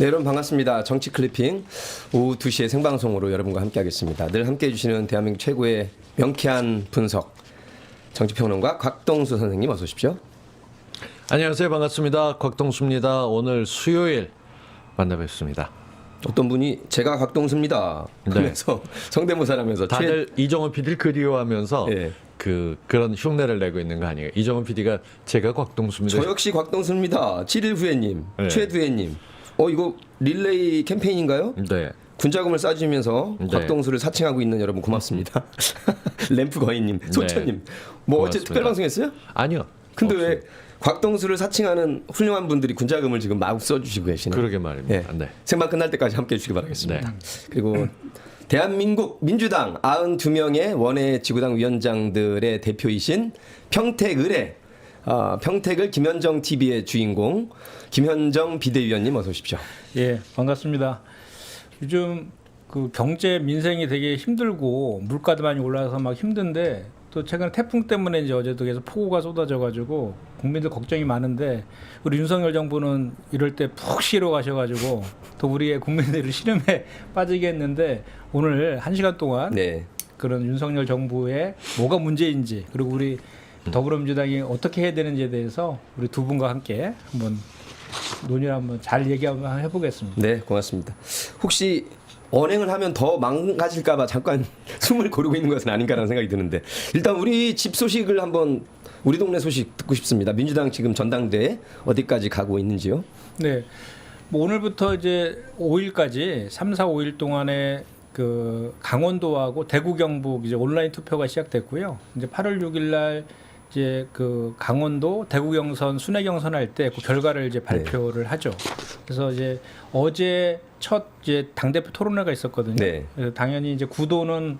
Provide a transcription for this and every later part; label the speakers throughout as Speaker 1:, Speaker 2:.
Speaker 1: 네, 여러분 반갑습니다. 정치 클리핑 오후 2시에 생방송으로 여러분과 함께하겠습니다. 늘 함께해 주시는 대한민국 최고의 명쾌한 분석 정치평론가 곽동수 선생님 어서 오십시오.
Speaker 2: 안녕하세요. 반갑습니다. 곽동수입니다. 오늘 수요일 만나뵙습니다.
Speaker 1: 어떤 분이 제가 곽동수입니다 하면서 성대모사라면서
Speaker 2: 다들 이정훈 PD를 그리워하면서
Speaker 1: 예.
Speaker 2: 그런 흉내를 내고 있는 거 아니에요? 이정훈 PD가 제가 곽동수입니다.
Speaker 1: 저 역시 곽동수입니다. 7일 후회님,
Speaker 2: 네.
Speaker 1: 최두혜님. 이거 릴레이 캠페인인가요?
Speaker 2: 네.
Speaker 1: 군자금을 싸주면서
Speaker 2: 네.
Speaker 1: 곽동수를 사칭하고 있는 여러분 고맙습니다. 램프 거인님, 소천님. 뭐 어제
Speaker 2: 고맙습니다.
Speaker 1: 특별 방송했어요?
Speaker 2: 아니요.
Speaker 1: 근데
Speaker 2: 없습니다.
Speaker 1: 왜 곽동수를 사칭하는 훌륭한 분들이 군자금을 지금 마구 써주시고 계시네요.
Speaker 2: 그러게 말입니다. 네.
Speaker 1: 생방 끝날 때까지 함께해 주시기 바라겠습니다.
Speaker 2: 네.
Speaker 1: 그리고 대한민국 민주당 92명의 원외 지구당 위원장들의 대표이신 평택을의 평택을 김현정 TV의 주인공 김현정 비대위원님 어서 오십시오.
Speaker 3: 예, 반갑습니다. 요즘 그 경제 민생이 되게 힘들고 물가도 많이 올라서 막 힘든데 또 최근 태풍 때문에 이제 어제도 계속 폭우가 쏟아져가지고 국민들 걱정이 많은데 우리 윤석열 정부는 이럴 때 푹 쉬러 가셔가지고 또 우리의 국민들을 시름에 빠지게 했는데 오늘 1시간 동안
Speaker 1: 네.
Speaker 3: 그런 윤석열 정부의 뭐가 문제인지 그리고 우리 더불어민주당이 어떻게 해야 되는지에 대해서 우리 두 분과 함께 한번 논의를 한번 잘 얘기 한번 해보겠습니다.
Speaker 1: 네, 고맙습니다. 혹시 언행을 하면 더 망가질까봐 잠깐 숨을 고르고 있는 것은 아닌가라는 생각이 드는데 일단 우리 집 소식을 한번 우리 동네 소식 듣고 싶습니다. 민주당 지금 전당대회 어디까지 가고 있는지요?
Speaker 3: 네, 뭐 오늘부터 이제 5일까지 3, 4, 5일 동안에 그 강원도하고 대구 경북 이제 온라인 투표가 시작됐고요. 이제 8월 6일날 이제 그 강원도 대구 경선 순회 경선할 때 그 결과를 이제 발표를 하죠. 그래서 이제 어제 첫 이제 당대표 토론회가 있었거든요.
Speaker 1: 네.
Speaker 3: 그래서 당연히 이제 구도는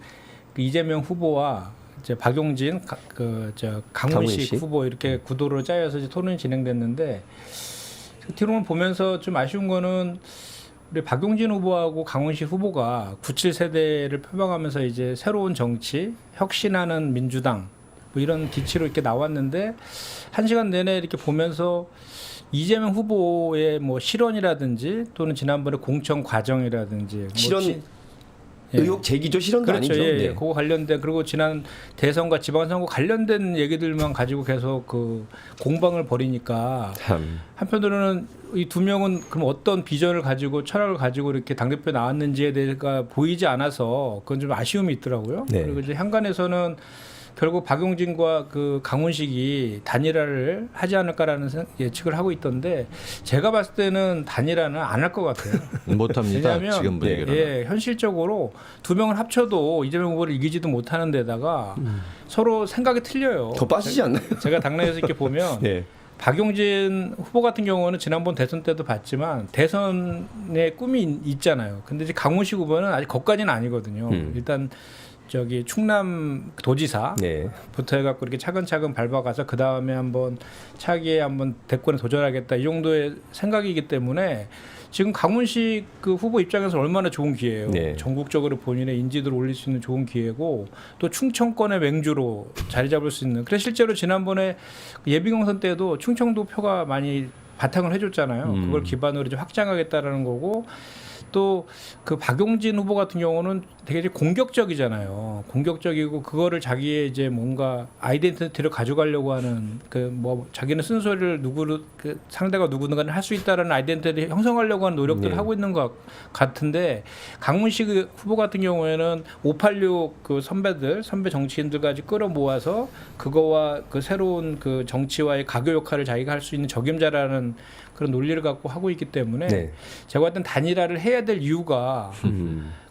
Speaker 3: 그 이재명 후보와 이제 박용진 강훈식 후보 이렇게 구도로 짜여서 이제 토론이 진행됐는데 그 토론을 보면서 좀 아쉬운 거는 우리 박용진 후보하고 강훈식 후보가 97세대를 표방하면서 이제 새로운 정치, 혁신하는 민주당 뭐 이런 기치로 이렇게 나왔는데 1시간 내내 이렇게 보면서 이재명 후보의 뭐 실언이라든지 또는 지난번에 공천 과정이라든지
Speaker 1: 실언 의혹 제기죠. 실언도
Speaker 3: 그렇죠.
Speaker 1: 아니죠.
Speaker 3: 예,
Speaker 1: 네.
Speaker 3: 그거 관련된 그리고 지난 대선과 지방선거 관련된 얘기들만 가지고 계속 그 공방을 벌이니까
Speaker 1: 참.
Speaker 3: 한편으로는 이 두 명은 그럼 어떤 비전을 가지고 철학을 가지고 이렇게 당대표에 나왔는지에 대해서 보이지 않아서 그건 좀 아쉬움이 있더라고요.
Speaker 1: 네.
Speaker 3: 그리고 이제 향관에서는 결국 박용진과 그 강훈식이 단일화를 하지 않을까라는 예측을 하고 있던데 제가 봤을 때는 단일화는 안 할 것 같아요.
Speaker 2: 못합니다.
Speaker 3: 왜냐하면
Speaker 2: 지금 분위기로는.
Speaker 3: 예, 현실적으로 두 명을 합쳐도 이재명 후보를 이기지도 못하는 데다가 서로 생각이 틀려요.
Speaker 1: 더 빠지지 않나요?
Speaker 3: 제가 당내에서 이렇게 보면
Speaker 1: 네.
Speaker 3: 박용진 후보 같은 경우는 지난번 대선 때도 봤지만 대선에 꿈이 있잖아요. 근데 이제 강훈식 후보는 아직 거기까지는 아니거든요. 일단 저기 충남 도지사부터
Speaker 1: 네.
Speaker 3: 해갖고 이렇게 차근차근 밟아가서 그 다음에 한번 차기에 한번 대권에 도전하겠다 이 정도의 생각이기 때문에 지금 강훈식 그 후보 입장에서 얼마나 좋은 기회예요.
Speaker 1: 네.
Speaker 3: 전국적으로 본인의 인지도를 올릴 수 있는 좋은 기회고 또 충청권의 맹주로 자리 잡을 수 있는. 그래서 실제로 지난번에 예비경선 때도 충청도 표가 많이 바탕을 해줬잖아요. 그걸 기반으로 이제 확장하겠다라는 거고. 또 그 박용진 후보 같은 경우는 되게 이제 공격적이잖아요. 공격적이고 그거를 자기의 이제 뭔가 아이덴티티를 가져가려고 하는 그 뭐 자기는 쓴소리를 누구를 그 상대가 누구든가는 할 수 있다라는 아이덴티티를 형성하려고 하는 노력들을
Speaker 1: 네.
Speaker 3: 하고 있는 것 같은데 강훈식 후보 같은 경우에는 586 그 선배 정치인들까지 끌어모아서 그거와 그 새로운 그 정치와의 가교 역할을 자기가 할 수 있는 적임자라는 그런 논리를 갖고 하고 있기 때문에
Speaker 1: 네.
Speaker 3: 제가 봤을 땐 단일화를 해야 될 이유가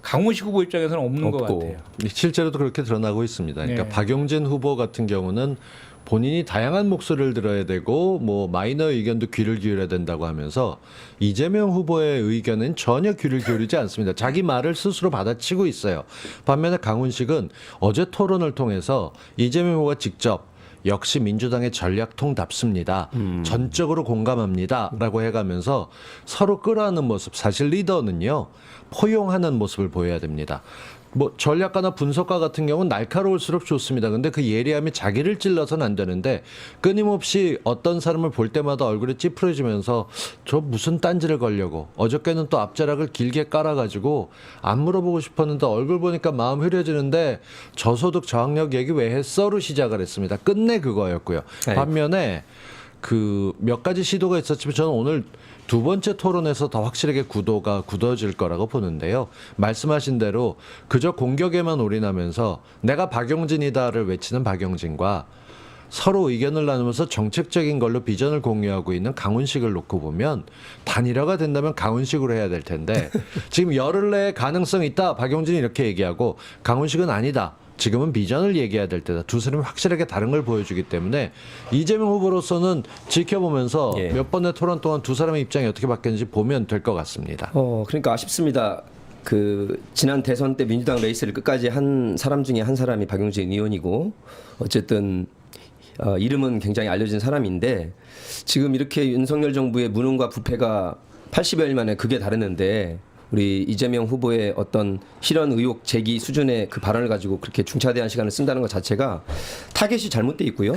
Speaker 3: 강훈식 후보 입장에서는 없는 것
Speaker 1: 없고.
Speaker 3: 같아요.
Speaker 2: 실제로도 그렇게 드러나고 있습니다. 그러니까
Speaker 3: 네.
Speaker 2: 박용진 후보 같은 경우는 본인이 다양한 목소리를 들어야 되고 뭐 마이너 의견도 귀를 기울여야 된다고 하면서 이재명 후보의 의견은 전혀 귀를 기울이지 않습니다. 자기 말을 스스로 받아치고 있어요. 반면에 강훈식은 어제 토론을 통해서 이재명 후보가 직접 역시 민주당의 전략통답습니다. 전적으로 공감합니다. 라고 해가면서 서로 끌어안는 모습. 사실 리더는요. 포용하는 모습을 보여야 됩니다. 뭐 전략가나 분석가 같은 경우는 날카로울수록 좋습니다. 근데 그 예리함이 자기를 찔러서는 안 되는데 끊임없이 어떤 사람을 볼 때마다 얼굴이 찌푸려지면서 저 무슨 딴지를 걸려고 어저께는 또 앞자락을 길게 깔아가지고 안 물어보고 싶었는데 얼굴 보니까 마음 흐려지는데 저소득 저학력 얘기 왜 했어로 시작을 했습니다. 끝내 그거였고요.
Speaker 1: 네.
Speaker 2: 반면에 그 몇 가지 시도가 있었지만 저는 오늘 두 번째 토론에서 더 확실하게 구도가 굳어질 거라고 보는데요. 말씀하신 대로 그저 공격에만 올인하면서 내가 박용진이다를 외치는 박용진과 서로 의견을 나누면서 정책적인 걸로 비전을 공유하고 있는 강훈식을 놓고 보면 단일화가 된다면 강훈식으로 해야 될 텐데 지금 열흘 내에 가능성이 있다. 박용진이 이렇게 얘기하고 강훈식은 아니다. 지금은 비전을 얘기해야 될 때다. 두 사람이 확실하게 다른 걸 보여주기 때문에 이재명 후보로서는 지켜보면서
Speaker 1: 예.
Speaker 2: 몇 번의 토론 동안 두 사람의 입장이 어떻게 바뀌었는지 보면 될 것 같습니다.
Speaker 1: 그러니까 아쉽습니다. 그 지난 대선 때 민주당 레이스를 끝까지 한 사람 중에 한 사람이 박용진 의원이고 어쨌든 이름은 굉장히 알려진 사람인데 지금 이렇게 윤석열 정부의 무능과 부패가 80여일 만에 극에 다르는데 우리 이재명 후보의 어떤 실현 의혹 제기 수준의 그 발언을 가지고 그렇게 중차대한 시간을 쓴다는 것 자체가 타겟이 잘못돼 있고요.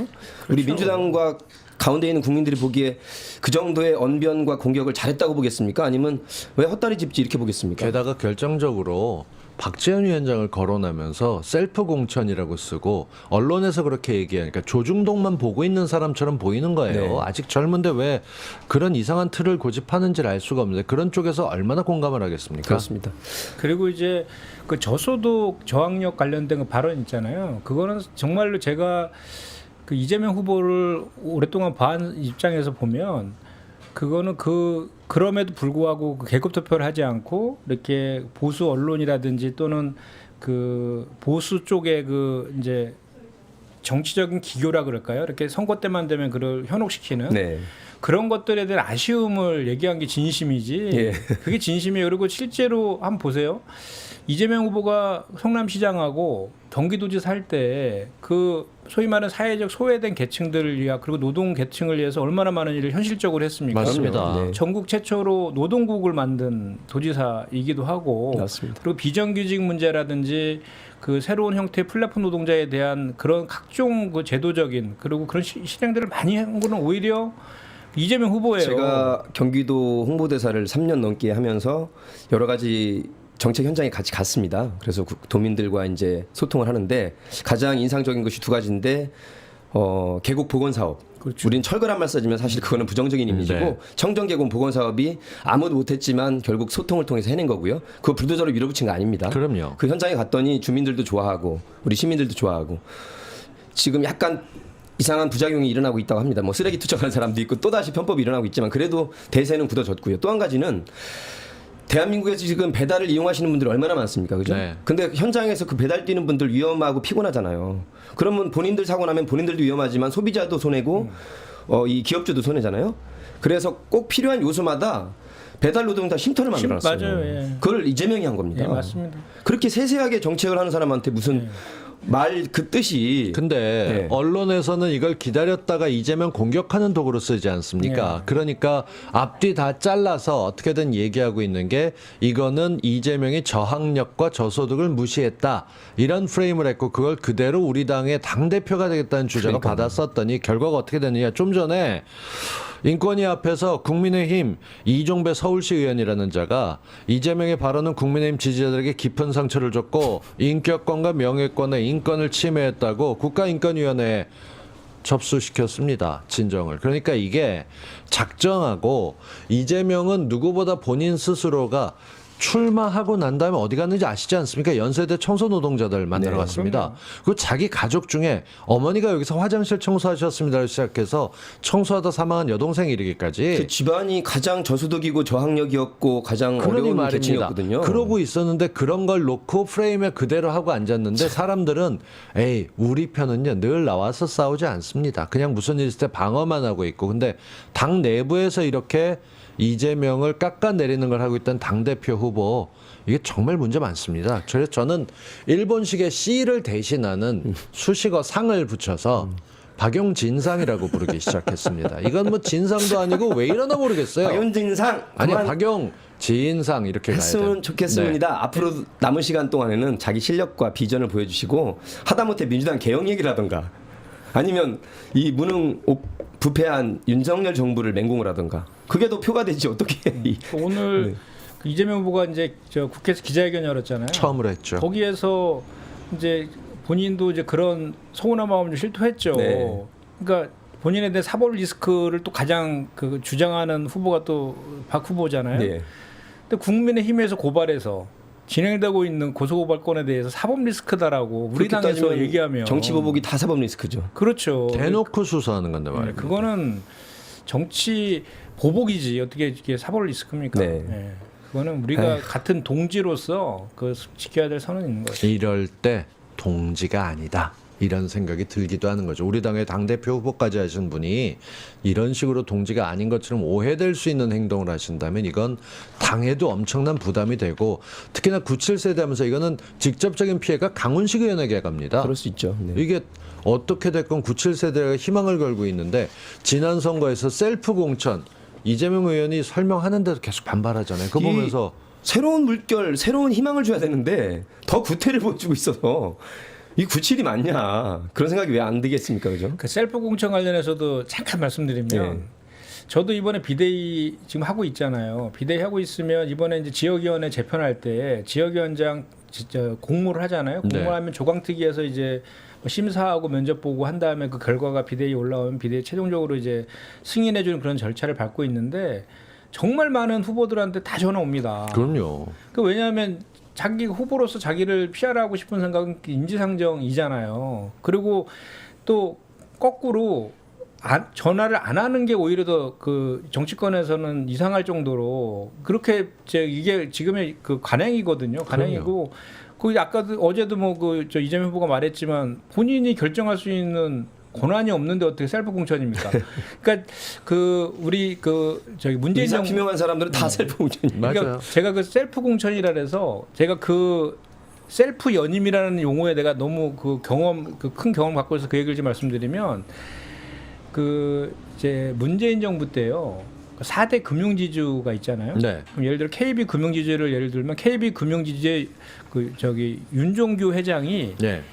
Speaker 1: 우리 민주당과 가운데 있는 국민들이 보기에 그 정도의 언변과 공격을 잘했다고 보겠습니까? 아니면 왜 헛다리 짚지 이렇게 보겠습니까?
Speaker 2: 게다가 결정적으로 박지원 위원장을 거론하면서 셀프 공천이라고 쓰고 언론에서 그렇게 얘기하니까 조중동만 보고 있는 사람처럼 보이는 거예요.
Speaker 1: 네.
Speaker 2: 아직 젊은데 왜 그런 이상한 틀을 고집하는지를 알 수가 없는데 그런 쪽에서 얼마나 공감을 하겠습니까?
Speaker 1: 그렇습니다.
Speaker 3: 그리고 이제 그 저소득 저학력 관련된 그 발언 있잖아요. 그거는 정말로 제가 그 이재명 후보를 오랫동안 봐온 입장에서 보면 그거는 그럼에도 불구하고 그 계급 투표를 하지 않고 이렇게 보수 언론이라든지 또는 그 보수 쪽의 그 이제 정치적인 기교라 그럴까요? 이렇게 선거 때만 되면 그걸 현혹시키는
Speaker 1: 네.
Speaker 3: 그런 것들에 대한 아쉬움을 얘기한 게 진심이지.
Speaker 1: 예.
Speaker 3: 그게 진심이에요. 그리고 실제로 한번 보세요. 이재명 후보가 성남시장하고 경기도지사 할 때 그 소위 말하는 사회적 소외된 계층들을 위하 그리고 노동 계층을 위해서 얼마나 많은 일을 현실적으로 했습니까?
Speaker 2: 맞습니다.
Speaker 1: 네.
Speaker 3: 전국 최초로 노동국을 만든 도지사이기도 하고
Speaker 1: 맞습니다.
Speaker 3: 그리고 비정규직 문제라든지 그 새로운 형태의 플랫폼 노동자에 대한 그런 각종 그 제도적인 그리고 그런 실행들을 많이 한 거는 오히려 이재명 후보예요.
Speaker 1: 제가 경기도 홍보대사를 3년 넘게 하면서 여러 가지 정책 현장에 같이 갔습니다. 그래서 도민들과 이제 소통을 하는데 가장 인상적인 것이 두 가지인데 계곡 보건 사업.
Speaker 3: 그렇죠.
Speaker 1: 우린 철거란 말 써지면 사실 그거는 부정적인 이미지고
Speaker 2: 네.
Speaker 1: 청정계곡 보건 사업이 아무도 못했지만 결국 소통을 통해서 해낸 거고요. 그거 불도저로 밀어붙인 거 아닙니다.
Speaker 2: 그럼요.
Speaker 1: 그 현장에 갔더니 주민들도 좋아하고 우리 시민들도 좋아하고 지금 약간 이상한 부작용이 일어나고 있다고 합니다. 뭐 쓰레기 투척하는 사람도 있고 또다시 편법이 일어나고 있지만 그래도 대세는 굳어졌고요. 또 한 가지는 대한민국에서 지금 배달을 이용하시는 분들이 얼마나 많습니까? 그죠?
Speaker 2: 네.
Speaker 1: 근데 현장에서 그 배달 뛰는 분들 위험하고 피곤하잖아요. 그러면 본인들 사고 나면 본인들도 위험하지만 소비자도 손해고 이 기업주도 손해잖아요. 그래서 꼭 필요한 요소마다 배달 노동자 쉼터를 만들어놨어요.
Speaker 3: 맞아요. 예.
Speaker 1: 그걸 이재명이 한 겁니다.
Speaker 3: 예, 맞습니다.
Speaker 1: 그렇게 세세하게 정책을 하는 사람한테 무슨 말 그 뜻이
Speaker 2: 근데
Speaker 1: 네.
Speaker 2: 언론에서는 이걸 기다렸다가 이재명 공격하는 도구로 쓰지 않습니까?
Speaker 3: 네.
Speaker 2: 그러니까 앞뒤 다 잘라서 어떻게든 얘기하고 있는 게 이거는 이재명이 저학력과 저소득을 무시했다. 이런 프레임을 했고 그걸 그대로 우리 당의 당대표가 되겠다는 주장을 받았었더니 결과가 어떻게 됐느냐. 좀 전에 인권위 앞에서 국민의힘 이종배 서울시 의원이라는 자가 이재명의 발언은 국민의힘 지지자들에게 깊은 상처를 줬고 인격권과 명예권의 인권을 침해했다고 국가인권위원회에 접수시켰습니다. 진정을. 그러니까 이게 작정하고 이재명은 누구보다 본인 스스로가 출마하고 난 다음에 어디 갔는지 아시지 않습니까? 연세대 청소노동자들 만나러
Speaker 1: 네,
Speaker 2: 갔습니다. 그 자기 가족 중에 어머니가 여기서 화장실 청소하셨습니다를 시작해서 청소하다 사망한 여동생 이르기까지
Speaker 1: 그 집안이 가장 저소득이고 저학력이었고 가장
Speaker 2: 그러니
Speaker 1: 어려운
Speaker 2: 말입니다.
Speaker 1: 계층이었거든요.
Speaker 2: 그러고 있었는데 그런 걸 놓고 프레임에 그대로 하고 앉았는데 사람들은 에이 우리 편은요 늘 나와서 싸우지 않습니다. 그냥 무슨 일 있을 때 방어만 하고 있고 근데 당 내부에서 이렇게 이재명을 깎아내리는 걸 하고 있던 당대표 후보 이게 정말 문제 많습니다. 그래서 저는 일본식의 C를 대신하는 수식어 상을 붙여서 박용진상이라고 부르기 시작했습니다. 이건 뭐 진상도 아니고 왜 이러나 모르겠어요.
Speaker 1: 박용진상
Speaker 2: 아니
Speaker 1: 그만
Speaker 2: 박용진상 이렇게 가야 돼.
Speaker 1: 했으면 좋겠습니다. 앞으로 남은 시간 동안에는 자기 실력과 비전을 보여주시고 하다못해 민주당 개혁 얘기를 하던가 아니면 이 무능 부패한 윤석열 정부를 맹공을 하던가 그게 더 표가 되지 어떻게
Speaker 3: 오늘
Speaker 1: 네.
Speaker 3: 그 이재명 후보가 이제 저 국회에서 기자회견 열었잖아요.
Speaker 2: 처음으로 했죠.
Speaker 3: 거기에서 이제 본인도 이제 그런 서운한 마음을 좀 실토했죠.
Speaker 1: 네.
Speaker 3: 그러니까 본인에 대한 사법 리스크를 또 가장 그 주장하는 후보가 또 박 후보잖아요.
Speaker 1: 네.
Speaker 3: 근데 국민의힘에서 고발해서 진행되고 있는 고소고발건에 대해서 사법 리스크다라고 우리
Speaker 1: 그렇게
Speaker 3: 당에서
Speaker 1: 따지면
Speaker 3: 얘기하면
Speaker 1: 정치 보복이 다 사법 리스크죠.
Speaker 3: 그렇죠.
Speaker 2: 대놓고 수사하는 건데
Speaker 3: 네,
Speaker 2: 말이에요.
Speaker 3: 그거는 정치 보복이지 어떻게 이게 사법 리스크입니까?
Speaker 1: 네.
Speaker 3: 네. 그거는 우리가
Speaker 1: 에휴.
Speaker 3: 같은 동지로서 그 지켜야 될 선은 있는 거죠.
Speaker 2: 이럴 때 동지가 아니다. 이런 생각이 들기도 하는 거죠. 우리 당의 당대표 후보까지 하신 분이 이런 식으로 동지가 아닌 것처럼 오해될 수 있는 행동을 하신다면 이건 당에도 엄청난 부담이 되고 특히나 97세대 하면서 이거는 직접적인 피해가 강훈식 의원에게 갑니다.
Speaker 1: 그럴 수 있죠. 네.
Speaker 2: 이게 어떻게 됐건 97세대가 희망을 걸고 있는데 지난 선거에서 셀프 공천 이재명 의원이 설명하는데도 계속 반발하잖아요. 그거
Speaker 1: 이
Speaker 2: 보면서
Speaker 1: 새로운 물결, 새로운 희망을 줘야 되는데 더 구태를 보여주고 있어서 이 97이 맞냐 그런 생각이 왜 안 들겠습니까, 그죠?
Speaker 3: 그 셀프 공천 관련해서도 잠깐 말씀드리면
Speaker 1: 네.
Speaker 3: 저도 이번에 비대위 지금 하고 있잖아요. 비대위 하고 있으면 이번에 이제 지역위원회 재편할 때 지역위원장 진짜 공모를 하잖아요. 공모를
Speaker 2: 네.
Speaker 3: 하면 조강특위에서 이제 뭐 심사하고 면접 보고 한 다음에 그 결과가 비대위 올라오면 비대위 최종적으로 이제 승인해주는 그런 절차를 밟고 있는데 정말 많은 후보들한테 다 전화 옵니다.
Speaker 2: 그럼요.
Speaker 3: 그 왜냐하면 자기 후보로서 자기를 피하라고 싶은 생각은 인지상정이잖아요. 그리고 또 거꾸로 전화를 안 하는 게 오히려 더 그 정치권에서는 이상할 정도로 그렇게 이게 지금의 그 관행이거든요. 관행이고 그 아까도 어제도 뭐 그 저 이재명 후보가 말했지만 본인이 결정할 수 있는 권한이 없는데 어떻게 셀프 공천입니까? 그러니까 그 우리 그 저기 문재인
Speaker 1: 이사
Speaker 3: 정부
Speaker 1: 피명한 사람들은 다 셀프 공천이.
Speaker 2: 맞아요.
Speaker 3: 그러니까 제가 그 셀프 공천이라 해서 제가 그 셀프 연임이라는 용어에 내가 너무 그 경험 그 큰 경험 갖고 있어서 그 얘기를 좀 말씀드리면 그 이제 문재인 정부 때요. 4대 금융지주가 있잖아요.
Speaker 2: 네.
Speaker 3: 그럼 예를 들어 KB 금융지주를 예를 들면 KB 금융지주의 그 저기 윤종규 회장이
Speaker 2: 네.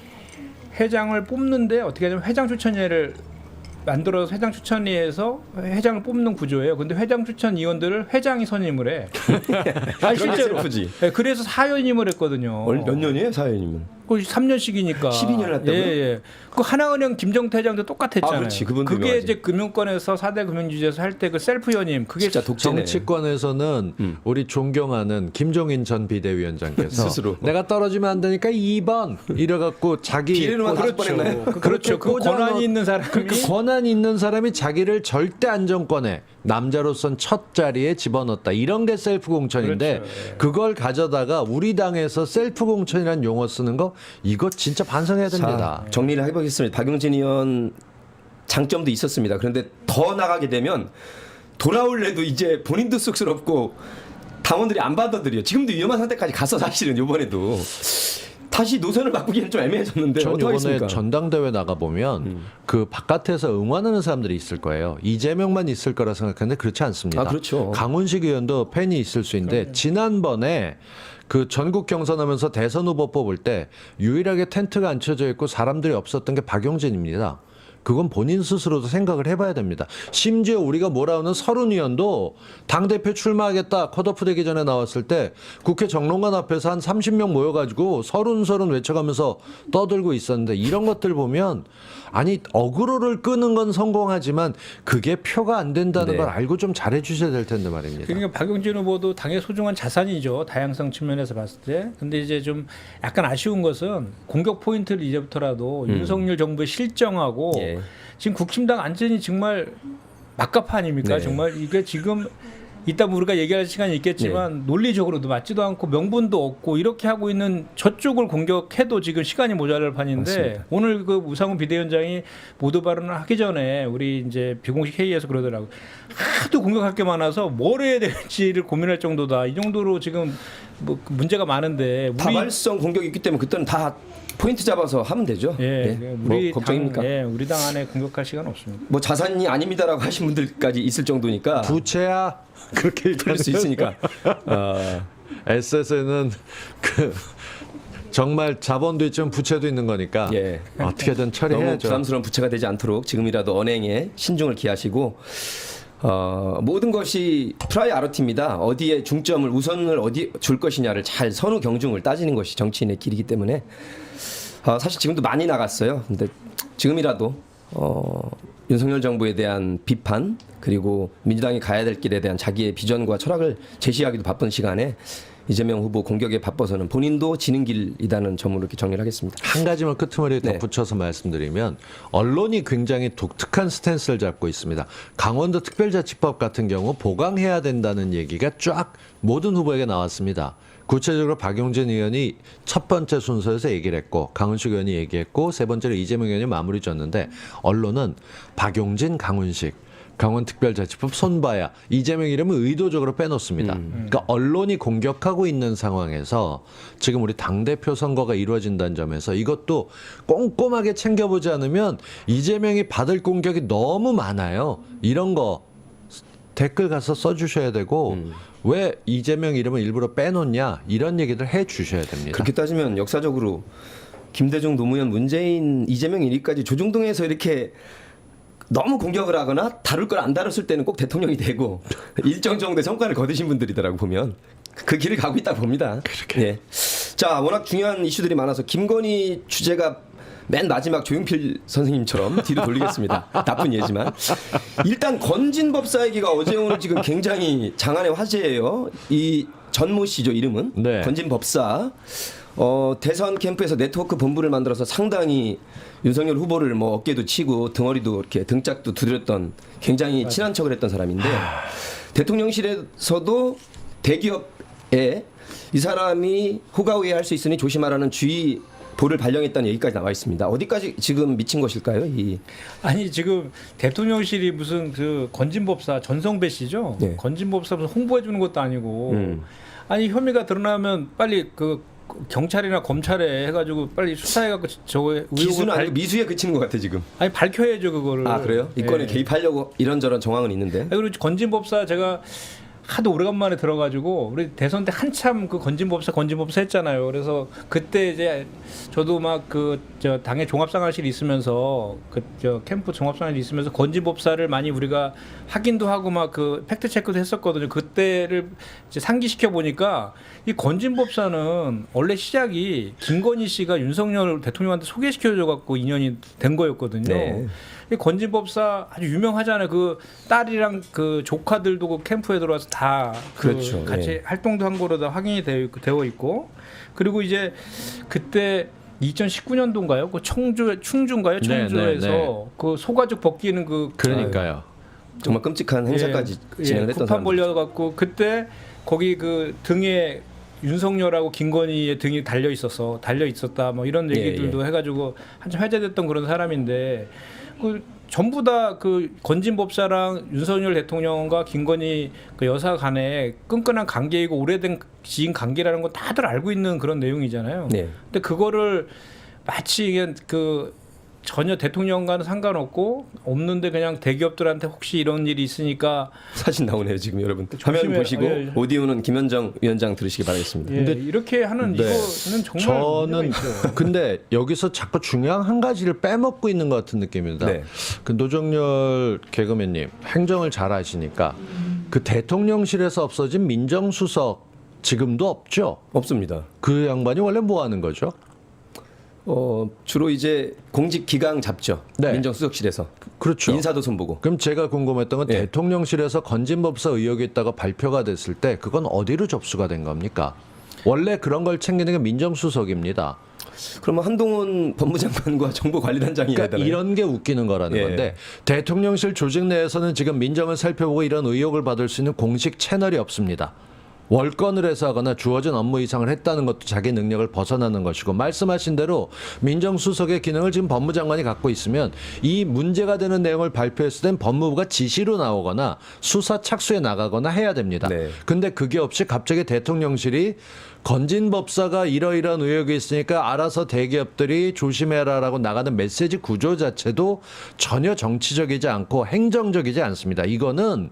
Speaker 3: 회장을 뽑는데 어떻게 하냐면 회장 추천위를 만들어서 회장 추천위에서 회장을 뽑는 구조예요. 근데 회장 추천 위원들을 회장이 선임을 해. 아 실제로.
Speaker 1: 셀프지.
Speaker 3: 네, 그래서 4연임을 했거든요.
Speaker 1: 몇 년이에요, 사회님은?
Speaker 3: 그 3년씩이니까.
Speaker 1: 12년을 했다고요?
Speaker 3: 예, 예. 그 하나은행 김정태 회장도 똑같았잖아요.
Speaker 1: 아, 그렇지. 그분도
Speaker 3: 그게
Speaker 1: 유명하지.
Speaker 3: 이제 금융권에서 4대 금융지주에서 할 때 그 셀프 연임 그게
Speaker 1: 진짜 독재네.
Speaker 2: 정치권에서는 우리 존경하는 김종인 전 비대위원장께서
Speaker 1: 스스로.
Speaker 2: 내가 떨어지면 안 되니까 2번 이래갖고 자기
Speaker 1: 비례로만 다섯 번 했나요?
Speaker 3: 그렇죠. 그 권한이 있는 사람이
Speaker 2: 그 권한이 있는 사람이 자기를 절대 안정권에 남자로선 첫 자리에 집어넣었다. 이런 게 셀프 공천인데
Speaker 3: 그렇죠. 예.
Speaker 2: 그걸 가져다가 우리 당에서 셀프 공천이라는 용어 쓰는 거 이거 진짜 반성해야 됩니다.
Speaker 1: 자, 정리를 해보겠습니다. 박용진 의원 장점도 있었습니다. 그런데 더 나가게 되면 돌아올래도 이제 본인도 쑥스럽고 당원들이 안 받아들여. 지금도 위험한 상태까지 갔어 사실은 이번에도. 다시 노선을 바꾸기는 좀 애매해졌는데
Speaker 2: 전 이번에
Speaker 1: 어떡하겠습니까?
Speaker 2: 전당대회 나가 보면 그 바깥에서 응원하는 사람들이 있을 거예요. 이재명만 있을 거라 생각했는데 그렇지 않습니다.
Speaker 1: 아, 그렇죠.
Speaker 2: 강훈식 의원도 팬이 있을 수 있는데 지난번에 그 전국 경선하면서 대선 후보 뽑을 때 유일하게 텐트가 안 쳐져 있고 사람들이 없었던 게 박용진입니다. 그건 본인 스스로도 생각을 해봐야 됩니다. 심지어 우리가 몰아오는 서른 의원도 당대표 출마하겠다 컷오프 되기 전에 나왔을 때 국회 정론관 앞에서 한 30명 모여가지고 서른 외쳐가면서 떠들고 있었는데 이런 것들 보면 아니 어그로를 끄는 건 성공하지만 그게 표가 안 된다는
Speaker 1: 네.
Speaker 2: 걸 알고 좀 잘해주셔야 될 텐데 말입니다.
Speaker 3: 그러니까 박용진 후보도 당의 소중한 자산이죠. 다양성 측면에서 봤을 때. 근데 이제 좀 약간 아쉬운 것은 공격 포인트를 이제부터라도 윤석열 정부의 실정하고
Speaker 1: 예.
Speaker 3: 지금 국힘당 안전이 정말 막가파 아닙니까?
Speaker 1: 네.
Speaker 3: 정말 이게 지금 이따 우리가 얘기할 시간이 있겠지만 논리적으로도 맞지도 않고 명분도 없고 이렇게 하고 있는 저쪽을 공격해도 지금 시간이 모자랄 판인데
Speaker 1: 맞습니다.
Speaker 3: 오늘 그 우상훈 비대위원장이 모두 발언을 하기 전에 우리 이제 비공식 회의에서 그러더라고요. 하도 공격할 게 많아서 뭘 해야 될지를 고민할 정도다. 이 정도로 지금 뭐 문제가 많은데 우리
Speaker 1: 다발성 공격이 있기 때문에 그때는 다 포인트 잡아서 하면 되죠.
Speaker 3: 예,
Speaker 1: 뭐
Speaker 3: 우리
Speaker 1: 걱정입니까?
Speaker 3: 당, 예, 우리 당 안에 공격할 시간 없습니다.
Speaker 1: 뭐 자산이 아닙니다라고 하신 분들까지 있을 정도니까
Speaker 2: 부채야 그렇게
Speaker 1: 그럴 수 있으니까.
Speaker 2: SS는 그 정말 자본도 있지만 부채도 있는 거니까
Speaker 1: 예.
Speaker 2: 어떻게든
Speaker 1: 너무
Speaker 2: 처리해야죠.
Speaker 1: 부담스러운 부채가 되지 않도록 지금이라도 언행에 신중을 기하시고 모든 것이 프라이어리티입니다. 어디에 중점을 우선을 어디 줄 것이냐를 잘 선후 경중을 따지는 것이 정치인의 길이기 때문에 사실 지금도 많이 나갔어요. 근데 지금이라도 윤석열 정부에 대한 비판 그리고 민주당이 가야 될 길에 대한 자기의 비전과 철학을 제시하기도 바쁜 시간에 이재명 후보 공격에 바빠서는 본인도 지는 길이라는 점으로 이렇게 정리를 하겠습니다.
Speaker 2: 한 가지만 끄트머리에
Speaker 1: 네.
Speaker 2: 덧붙여서 말씀드리면 언론이 굉장히 독특한 스탠스를 잡고 있습니다. 강원도 특별자치법 같은 경우 보강해야 된다는 얘기가 쫙 모든 후보에게 나왔습니다. 구체적으로 박용진 의원이 첫 번째 순서에서 얘기를 했고 강훈식 의원이 얘기했고 세 번째로 이재명 의원이 마무리 졌는데 언론은 박용진, 강훈식 강원특별자치법 손봐야 이재명 이름을 의도적으로 빼놓습니다. 그러니까 언론이 공격하고 있는 상황에서 지금 우리 당대표 선거가 이루어진다는 점에서 이것도 꼼꼼하게 챙겨보지 않으면 이재명이 받을 공격이 너무 많아요. 이런 거 댓글 가서 써주셔야 되고 왜 이재명 이름을 일부러 빼놓냐 이런 얘기들 해주셔야 됩니다.
Speaker 1: 그렇게 따지면 역사적으로 김대중, 노무현, 문재인, 이재명 1위까지 조중동에서 이렇게 너무 공격을 하거나 다룰 걸 안 다뤘을 때는 꼭 대통령이 되고 일정 정도의 성과를 거두신 분들이더라고 보면 그 길을 가고 있다 봅니다. 그렇게. 예. 자, 워낙 중요한 이슈들이 많아서 김건희 주제가 맨 마지막 조용필 선생님처럼 뒤로 돌리겠습니다. 나쁜 예지만 일단 건진법사 얘기가 어제 오늘 지금 굉장히 장안의 화제예요. 이 전모 씨죠 이름은
Speaker 2: 네.
Speaker 1: 건진법사. 대선 캠프에서 네트워크 본부를 만들어서 상당히 윤석열 후보를 뭐 어깨도 치고 등어리도 이렇게 등짝도 두드렸던 굉장히 친한 척을 했던 사람인데 대통령실에서도 대기업에 이 사람이 호가우에 할 수 있으니 조심하라는 주의보를 발령했다는 얘기까지 나와 있습니다. 어디까지 지금 미친 것일까요?
Speaker 3: 아니 지금 대통령실이 무슨 그 건진법사 전성배 씨죠?
Speaker 1: 네.
Speaker 3: 건진법사 무슨 홍보해 주는 것도 아니고 아니 혐의가 드러나면 빨리 그 경찰이나 검찰에 해가지고 빨리 수사해갖고 저거 의혹을
Speaker 1: 기수는 아니고 미수에 그치는 것 같아 지금.
Speaker 3: 아니 밝혀야죠 그거를.
Speaker 1: 아 그래요? 이 건에
Speaker 3: 예.
Speaker 1: 개입하려고 이런저런 정황은 있는데.
Speaker 3: 그리고 건진법사 제가 하도 오래간만에 들어가지고 우리 대선 때 한참 그 건진법사 했잖아요. 그래서 그때 이제 저도 막 그 저 당의 종합상황실 있으면서 그 저 캠프 종합상황실 있으면서 건진법사를 많이 우리가 확인도 하고 막 그 팩트 체크도 했었거든요. 그때를 이제 상기시켜 보니까 이 건진법사는 원래 시작이 김건희 씨가 윤석열 대통령한테 소개시켜줘 갖고 인연이 된 거였거든요.
Speaker 1: 네.
Speaker 3: 이 건진법사 아주 유명하잖아요. 그 딸이랑 그 조카들도 그 캠프에 들어와서 다
Speaker 1: 그렇죠.
Speaker 3: 같이
Speaker 1: 네.
Speaker 3: 활동도 한 거로 다 확인이 되어 있고 그리고 이제 그때 2019년도인가요? 그 충주인가요?
Speaker 2: 네,
Speaker 3: 청주에서
Speaker 2: 네.
Speaker 3: 그 소가죽 벗기는 그
Speaker 2: 그러니까요.
Speaker 1: 정말 끔찍한 행사까지 진행을 했던
Speaker 3: 쿠판
Speaker 1: 사람.
Speaker 3: 벌려갖고 그때 거기 그 등에 윤석열하고 김건희의 등이 달려 있었다 뭐 이런 얘기들도 해가지고 한참 회자됐던 그런 사람인데 그 전부 다 그 건진법사랑 윤석열 대통령과 김건희 그 여사 간에 끈끈한 관계이고 오래된 지인 관계라는 건 다들 알고 있는 그런 내용이잖아요.
Speaker 1: 네.
Speaker 3: 근데 그거를 마치 그냥 그 전혀 대통령과는 상관없고 없는데 그냥 대기업들한테 혹시 이런 일이 있으니까
Speaker 1: 사진 나오네요 지금 여러분. 화면 보시고
Speaker 3: 예.
Speaker 1: 오디오는 김현정 위원장 들으시기 바라겠습니다.
Speaker 3: 근데 이렇게 하는
Speaker 2: 네.
Speaker 3: 이거는 정말
Speaker 2: 저는
Speaker 3: 문제가 있죠.
Speaker 2: 근데 여기서 자꾸 중요한 한 가지를 빼먹고 있는 것 같은 느낌입니다.
Speaker 1: 네.
Speaker 2: 그 노정열 개그맨님 행정을 잘 아시니까 그 대통령실에서 없어진 민정수석 지금도 없죠.
Speaker 1: 없습니다.
Speaker 2: 그 양반이 원래 뭐 하는 거죠?
Speaker 1: 주로 이제 공직 기강 잡죠.
Speaker 2: 네.
Speaker 1: 민정수석실에서
Speaker 2: 그렇죠.
Speaker 1: 인사도 손보고.
Speaker 2: 그럼 제가 궁금했던 건
Speaker 1: 예.
Speaker 2: 대통령실에서 건진법사 의혹이 있다가 발표가 됐을 때 그건 어디로 접수가 된 겁니까? 원래 그런 걸 챙기는 게 민정수석입니다.
Speaker 1: 그러면 한동훈 법무장관과 정보관리단장이 해야
Speaker 2: 그러니까
Speaker 1: 되나요?
Speaker 2: 이런 게 웃기는 거라는
Speaker 1: 예.
Speaker 2: 건데 대통령실 조직 내에서는 지금 민정을 살펴보고 이런 의혹을 받을 수 있는 공식 채널이 없습니다. 월권을 해서 하거나 주어진 업무 이상을 했다는 것도 자기 능력을 벗어나는 것이고 말씀하신 대로 민정수석의 기능을 지금 법무장관이 갖고 있으면 이 문제가 되는 내용을 발표했을 땐 법무부가 지시로 나오거나 수사 착수에 나가거나 해야 됩니다.
Speaker 1: 네.
Speaker 2: 근데 그게 없이 갑자기 대통령실이 건진법사가 이러이러한 의혹이 있으니까 알아서 대기업들이 조심해라라고 나가는 메시지 구조 자체도 전혀 정치적이지 않고 행정적이지 않습니다. 이거는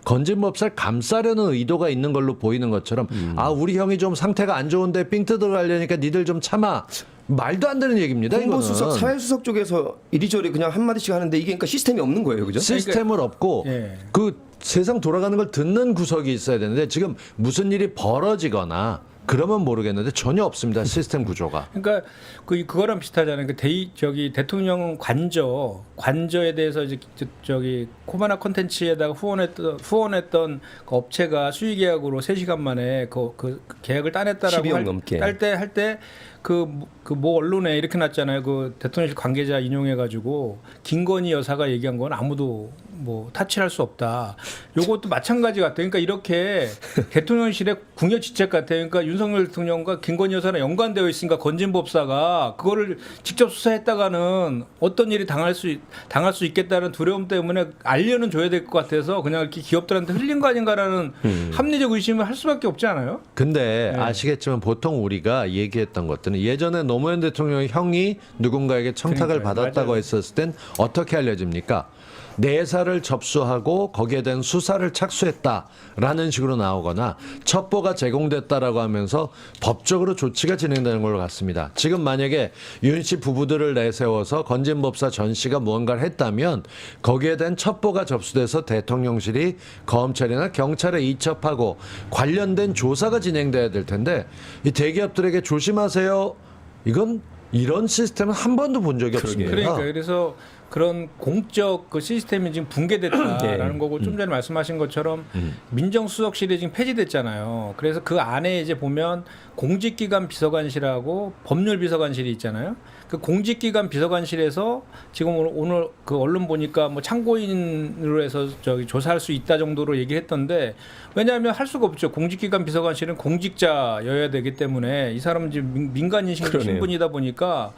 Speaker 2: 건진법사를 감싸려는 의도가 있는 걸로 보이는 것처럼 아 우리 형이 좀 상태가 안 좋은데 삥 뜯어가려니까 니들 좀 참아. 말도 안 되는 얘기입니다.
Speaker 1: 홍보수석,
Speaker 2: 이거는.
Speaker 1: 사회수석 쪽에서 이리저리 그냥 한마디씩 하는데 이게 그러니까 시스템이 없는 거예요. 그죠?
Speaker 2: 시스템을 없고
Speaker 3: 예.
Speaker 2: 그 세상 돌아가는 걸 듣는 구석이 있어야 되는데 지금 무슨 일이 벌어지거나 그러면 모르겠는데 전혀 없습니다. 시스템 구조가.
Speaker 3: 그러니까 그거랑 비슷하잖아요. 저기 대통령 관저에 대해서 이제 저기 코바나 콘텐츠에다가 후원했던 그 업체가 수의 계약으로 3시간 만에 그 계약을 따냈다라고
Speaker 1: 12억 넘게.
Speaker 3: 할 때 그 뭐 언론에 이렇게 났잖아요. 그 대통령실 관계자 인용해가지고 김건희 여사가 얘기한 건 아무도 뭐 타치할 수 없다. 요것도 마찬가지 같아요. 그러니까 이렇게 대통령실의 궁여지책 같아요. 그러니까 윤석열 대통령과 김건희 여사랑 연관되어 있으니까 건진법사가 그거를 직접 수사했다가는 어떤 일이 당할 수 있겠다는 두려움 때문에 알려는 줘야 될 것 같아서 그냥 이렇게 기업들한테 흘린 거 아닌가라는 합리적 의심을 할 수밖에 없지 않아요?
Speaker 2: 근데
Speaker 3: 네.
Speaker 2: 아시겠지만 보통 우리가 얘기했던 것들은 예전에 노무현 대통령의 형이 누군가에게 청탁을
Speaker 3: 그러니까요.
Speaker 2: 받았다고
Speaker 3: 맞아요.
Speaker 2: 했었을 땐 어떻게 알려집니까? 내사를 접수하고 거기에 대한 수사를 착수했다라는 식으로 나오거나 첩보가 제공됐다라고 하면서 법적으로 조치가 진행되는 걸로 같습니다. 지금 만약에 윤 씨 부부들을 내세워서 건진법사 전 씨가 무언가를 했다면 거기에 대한 첩보가 접수돼서 대통령실이 검찰이나 경찰에 이첩하고 관련된 조사가 진행돼야 될 텐데 이 대기업들에게 조심하세요. 이건 이런 시스템은 한 번도 본 적이 없습니다.
Speaker 3: 그러니까 그래서 그런 공적 그 시스템이 지금 붕괴됐다라는
Speaker 1: 네.
Speaker 3: 거고 좀 전에 말씀하신 것처럼 민정수석실이 지금 폐지됐잖아요. 그래서 그 안에 이제 보면 공직기관 비서관실하고 법률비서관실이 있잖아요. 그 공직기관 비서관실에서 지금 오늘 그 언론 보니까 뭐 참고인으로 해서 저기 조사할 수 있다 정도로 얘기했던데 왜냐하면 할 수가 없죠. 공직기관 비서관실은 공직자여야 되기 때문에 이 사람은 지금 민간인
Speaker 1: 그러네요.
Speaker 3: 신분이다 보니까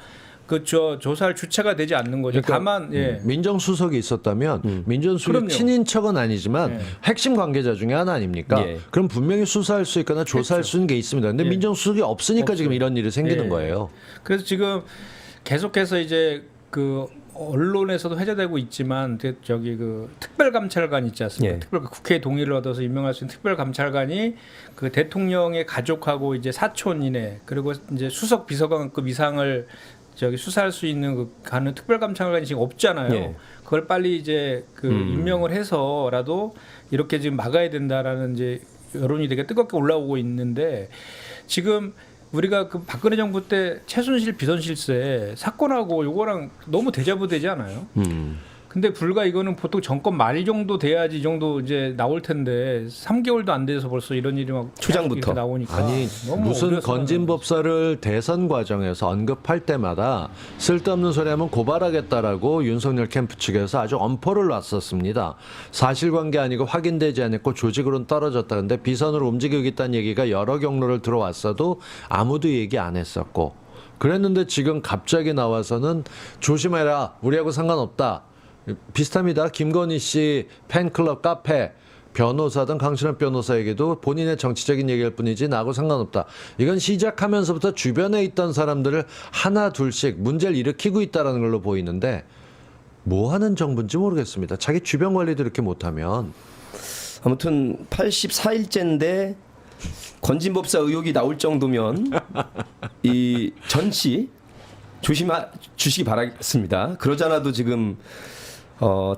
Speaker 3: 조사할 주체가 되지 않는 거죠.
Speaker 2: 그러니까
Speaker 3: 다만 예.
Speaker 2: 민정수석이 있었다면 민정수석이
Speaker 3: 그럼요.
Speaker 2: 친인척은 아니지만
Speaker 3: 예.
Speaker 2: 핵심 관계자 중에 하나 아닙니까?
Speaker 1: 예.
Speaker 2: 그럼 분명히 수사할 수 있거나 조사할 수 있는 게 있습니다. 근데
Speaker 3: 예.
Speaker 2: 민정수석이 없으니까 지금
Speaker 3: 없어요.
Speaker 2: 이런 일이 생기는
Speaker 3: 예.
Speaker 2: 거예요.
Speaker 3: 그래서 지금 계속해서 이제 그 언론에서도 회자되고 있지만 저기 그 특별감찰관 있지 않습니까?
Speaker 1: 예.
Speaker 3: 국회 동의를 얻어서 임명할 수 있는 특별감찰관이 그 대통령의 가족하고 이제 사촌 이내 그리고 이제 수석 비서관급 이상을 저기 수사할 수 있는 그 가는 특별감찰관이 지금 없잖아요.
Speaker 1: 예.
Speaker 3: 그걸 빨리 이제 그 임명을 해서라도 이렇게 지금 막아야 된다라는 이제 여론이 되게 뜨겁게 올라오고 있는데 지금 우리가 그 박근혜 정부 때 최순실 비선실세 사건하고 요거랑 너무 대자부되지 않아요? 근데 불과 이거는 보통 정권 말 정도 돼야지 이 정도 이제 나올 텐데 3개월도 안 돼서 벌써 이런 일이 막
Speaker 1: 초장부터.
Speaker 3: 이렇게 나오니까
Speaker 2: 아니
Speaker 3: 너무
Speaker 2: 무슨
Speaker 3: 어려서
Speaker 2: 건진법사를 대선 과정에서 언급할 때마다 쓸데없는 소리 하면 고발하겠다라고 윤석열 캠프 측에서 아주 엄포를 놨었습니다. 사실관계 아니고 확인되지 않았고 조직으로는 떨어졌다. 근데 비선으로 움직이겠다는 얘기가 여러 경로를 들어왔어도 아무도 얘기 안 했었고 그랬는데 지금 갑자기 나와서는 조심해라 우리하고 상관없다. 비슷합니다. 김건희 씨 팬클럽 카페 변호사든 강신업 변호사에게도 본인의 정치적인 얘기일 뿐이지 나하고 상관없다. 이건 시작하면서부터 주변에 있던 사람들을 하나 둘씩 문제를 일으키고 있다는 걸로 보이는데 뭐 하는 정부인지 모르겠습니다. 자기 주변 관리도 이렇게 못하면.
Speaker 1: 아무튼 84일째인데 건진법사 의혹이 나올 정도면 이 전씨 조심해 주시기 바라겠습니다. 그러잖아도 지금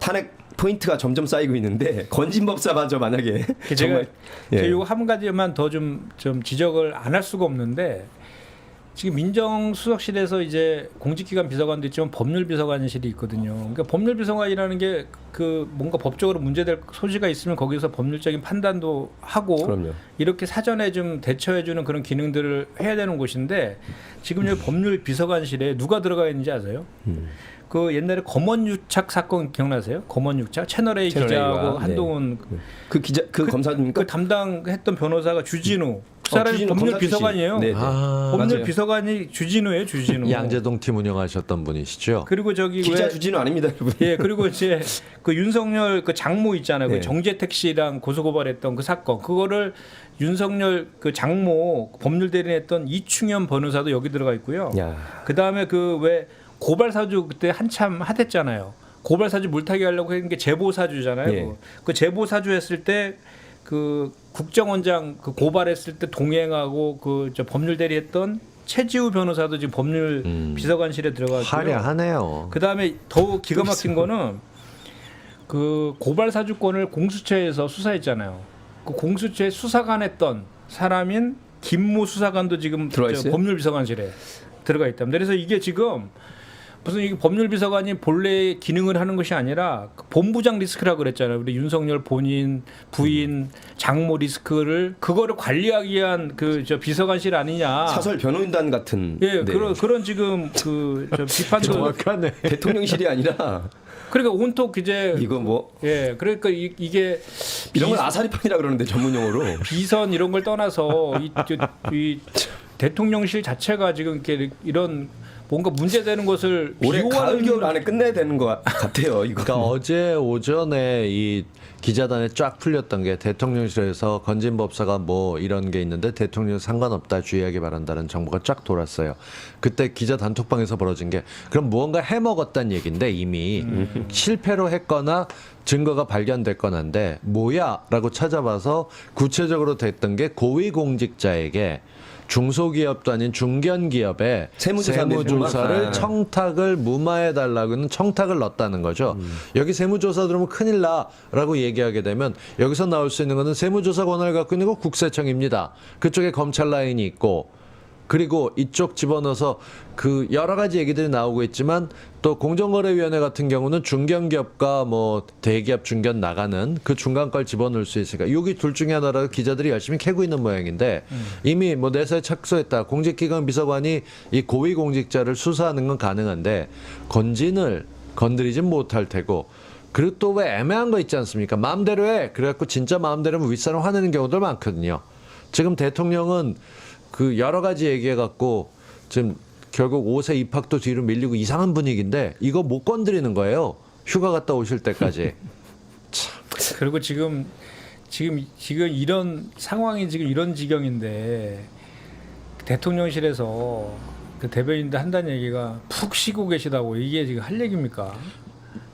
Speaker 1: 탄핵 포인트가 점점 쌓이고 있는데 건진법사마저 만약에
Speaker 3: 제가
Speaker 1: 정말 예.
Speaker 3: 이거 한 가지만 더 좀 지적을 안 할 수가 없는데 지금 민정수석실에서 이제 공직기관 비서관도 있지만 법률비서관실이 있거든요. 그러니까 법률비서관이라는 게 그 뭔가 법적으로 문제될 소지가 있으면 거기서 법률적인 판단도 하고
Speaker 1: 그럼요.
Speaker 3: 이렇게 사전에 좀 대처해주는 그런 기능들을 해야 되는 곳인데 지금 여기 법률비서관실에 누가 들어가 있는지 아세요? 그 옛날에 검언유착 사건 기억나세요? 검언유착 채널A
Speaker 1: 채널
Speaker 3: 기자하고
Speaker 1: A와,
Speaker 3: 한동훈
Speaker 1: 그 기자 그 검사입니까?
Speaker 3: 그 담당했던 변호사가 주진우. 그 사람이
Speaker 1: 주진우
Speaker 3: 법률
Speaker 1: 검사 출신.
Speaker 3: 비서관이에요.
Speaker 1: 네, 네.
Speaker 3: 법률
Speaker 1: 맞아요.
Speaker 3: 비서관이 주진우예요, 주진우.
Speaker 2: 양재동 팀 운영하셨던 분이시죠.
Speaker 3: 그리고 저기
Speaker 1: 기자
Speaker 3: 왜
Speaker 1: 주진우 아닙니다, 여러분.
Speaker 3: 예, 그리고 이제 그 윤석열 그 장모 있잖아요.
Speaker 1: 네.
Speaker 3: 그 정재택 씨랑 고소고발했던 그 사건. 그거를 윤석열 그 장모 법률 대리했던 이충현 변호사도 여기 들어가 있고요.
Speaker 1: 야.
Speaker 3: 그다음에 그 왜 고발 사주 그때 한참 핫했잖아요. 고발 사주 물타기 하려고 했는 게 제보 사주잖아요.
Speaker 1: 예.
Speaker 3: 그 제보 사주 했을 때 그 국정원장 그 고발했을 때 동행하고 그 저 법률 대리했던 최지우 변호사도 지금 법률 비서관실에 들어가 있고요.
Speaker 2: 화려하네요.
Speaker 3: 그다음에 더 기가 막힌 거는 그 고발 사주권을 공수처에서 수사했잖아요. 그 공수처에 수사관 했던 사람인 김모 수사관도 지금
Speaker 1: 들어와
Speaker 3: 저
Speaker 1: 있어요?
Speaker 3: 법률비서관실에 들어가 있답니다. 그래서 이게 지금 무슨 이게 법률비서관이 본래 기능을 하는 것이 아니라 그 본부장 리스크라고 그랬잖아요. 우리 윤석열 본인, 부인, 장모 리스크를 그거를 관리하기 위한 그 저 비서관실 아니냐.
Speaker 1: 사설 변호인단 같은.
Speaker 3: 예,
Speaker 1: 네.
Speaker 3: 그런 지금 그 저 비판도
Speaker 2: 정확하네.
Speaker 1: 대통령실이 아니라
Speaker 3: 그러니까 온통 이제
Speaker 1: 이거 뭐
Speaker 3: 예, 그러니까 이게
Speaker 1: 이런 건 아사리판이라 그러는데 전문 용어로.
Speaker 3: 비선 이런 걸 떠나서 이 대통령실 자체가 지금 이렇게 이런 뭔가 문제되는 것을
Speaker 1: 올해 가을
Speaker 3: 비호하는
Speaker 1: 겨울 안에 끝내야 되는 것 같아요. 이거.
Speaker 2: 그러니까 어제 오전에 이 기자단에 쫙 풀렸던 게 대통령실에서 건진 법사가 뭐 이런 게 있는데 대통령 상관없다 주의하기 바란다는 정보가 쫙 돌았어요. 그때 기자 단톡방에서 벌어진 게 그럼 무언가 해먹었다는 얘기인데 이미 실패로 했거나 증거가 발견됐거나인데 뭐야라고 찾아봐서 구체적으로 됐던 게 고위공직자에게 중소기업도 아닌 중견기업에
Speaker 1: 세무조사
Speaker 2: 세무조사를
Speaker 1: 내주마.
Speaker 2: 청탁을 무마해달라고는 청탁을 넣었다는 거죠. 여기 세무조사 들어오면 큰일 나라고 얘기하게 되면 여기서 나올 수 있는 것은 세무조사 권한을 갖고 있는 건 국세청입니다. 그쪽에 검찰 라인이 있고 그리고 이쪽 집어넣어서 그 여러 가지 얘기들이 나오고 있지만 또 공정거래위원회 같은 경우는 중견기업과 뭐 대기업 중견 나가는 그 중간 걸 집어넣을 수 있으니까 여기 둘 중에 하나라도 기자들이 열심히 캐고 있는 모양인데 이미 뭐 내사에 착수했다. 공직기관 비서관이 이 고위공직자를 수사하는 건 가능한데 건진을 건드리진 못할 테고 그리고 또 왜 애매한 거 있지 않습니까? 마음대로 해. 그래갖고 진짜 마음대로면 윗사람 화내는 경우들 많거든요. 지금 대통령은 그 여러 가지 얘기해갖고 지금 결국 5세 입학도 뒤로 밀리고 이상한 분위기인데 이거 못 건드리는 거예요. 휴가 갔다 오실 때까지.
Speaker 3: 그리고 지금 이런 상황이 지금 이런 지경인데 대통령실에서 그 대변인들 한다는 얘기가 푹 쉬고 계시다고 이게 지금 할 얘기입니까?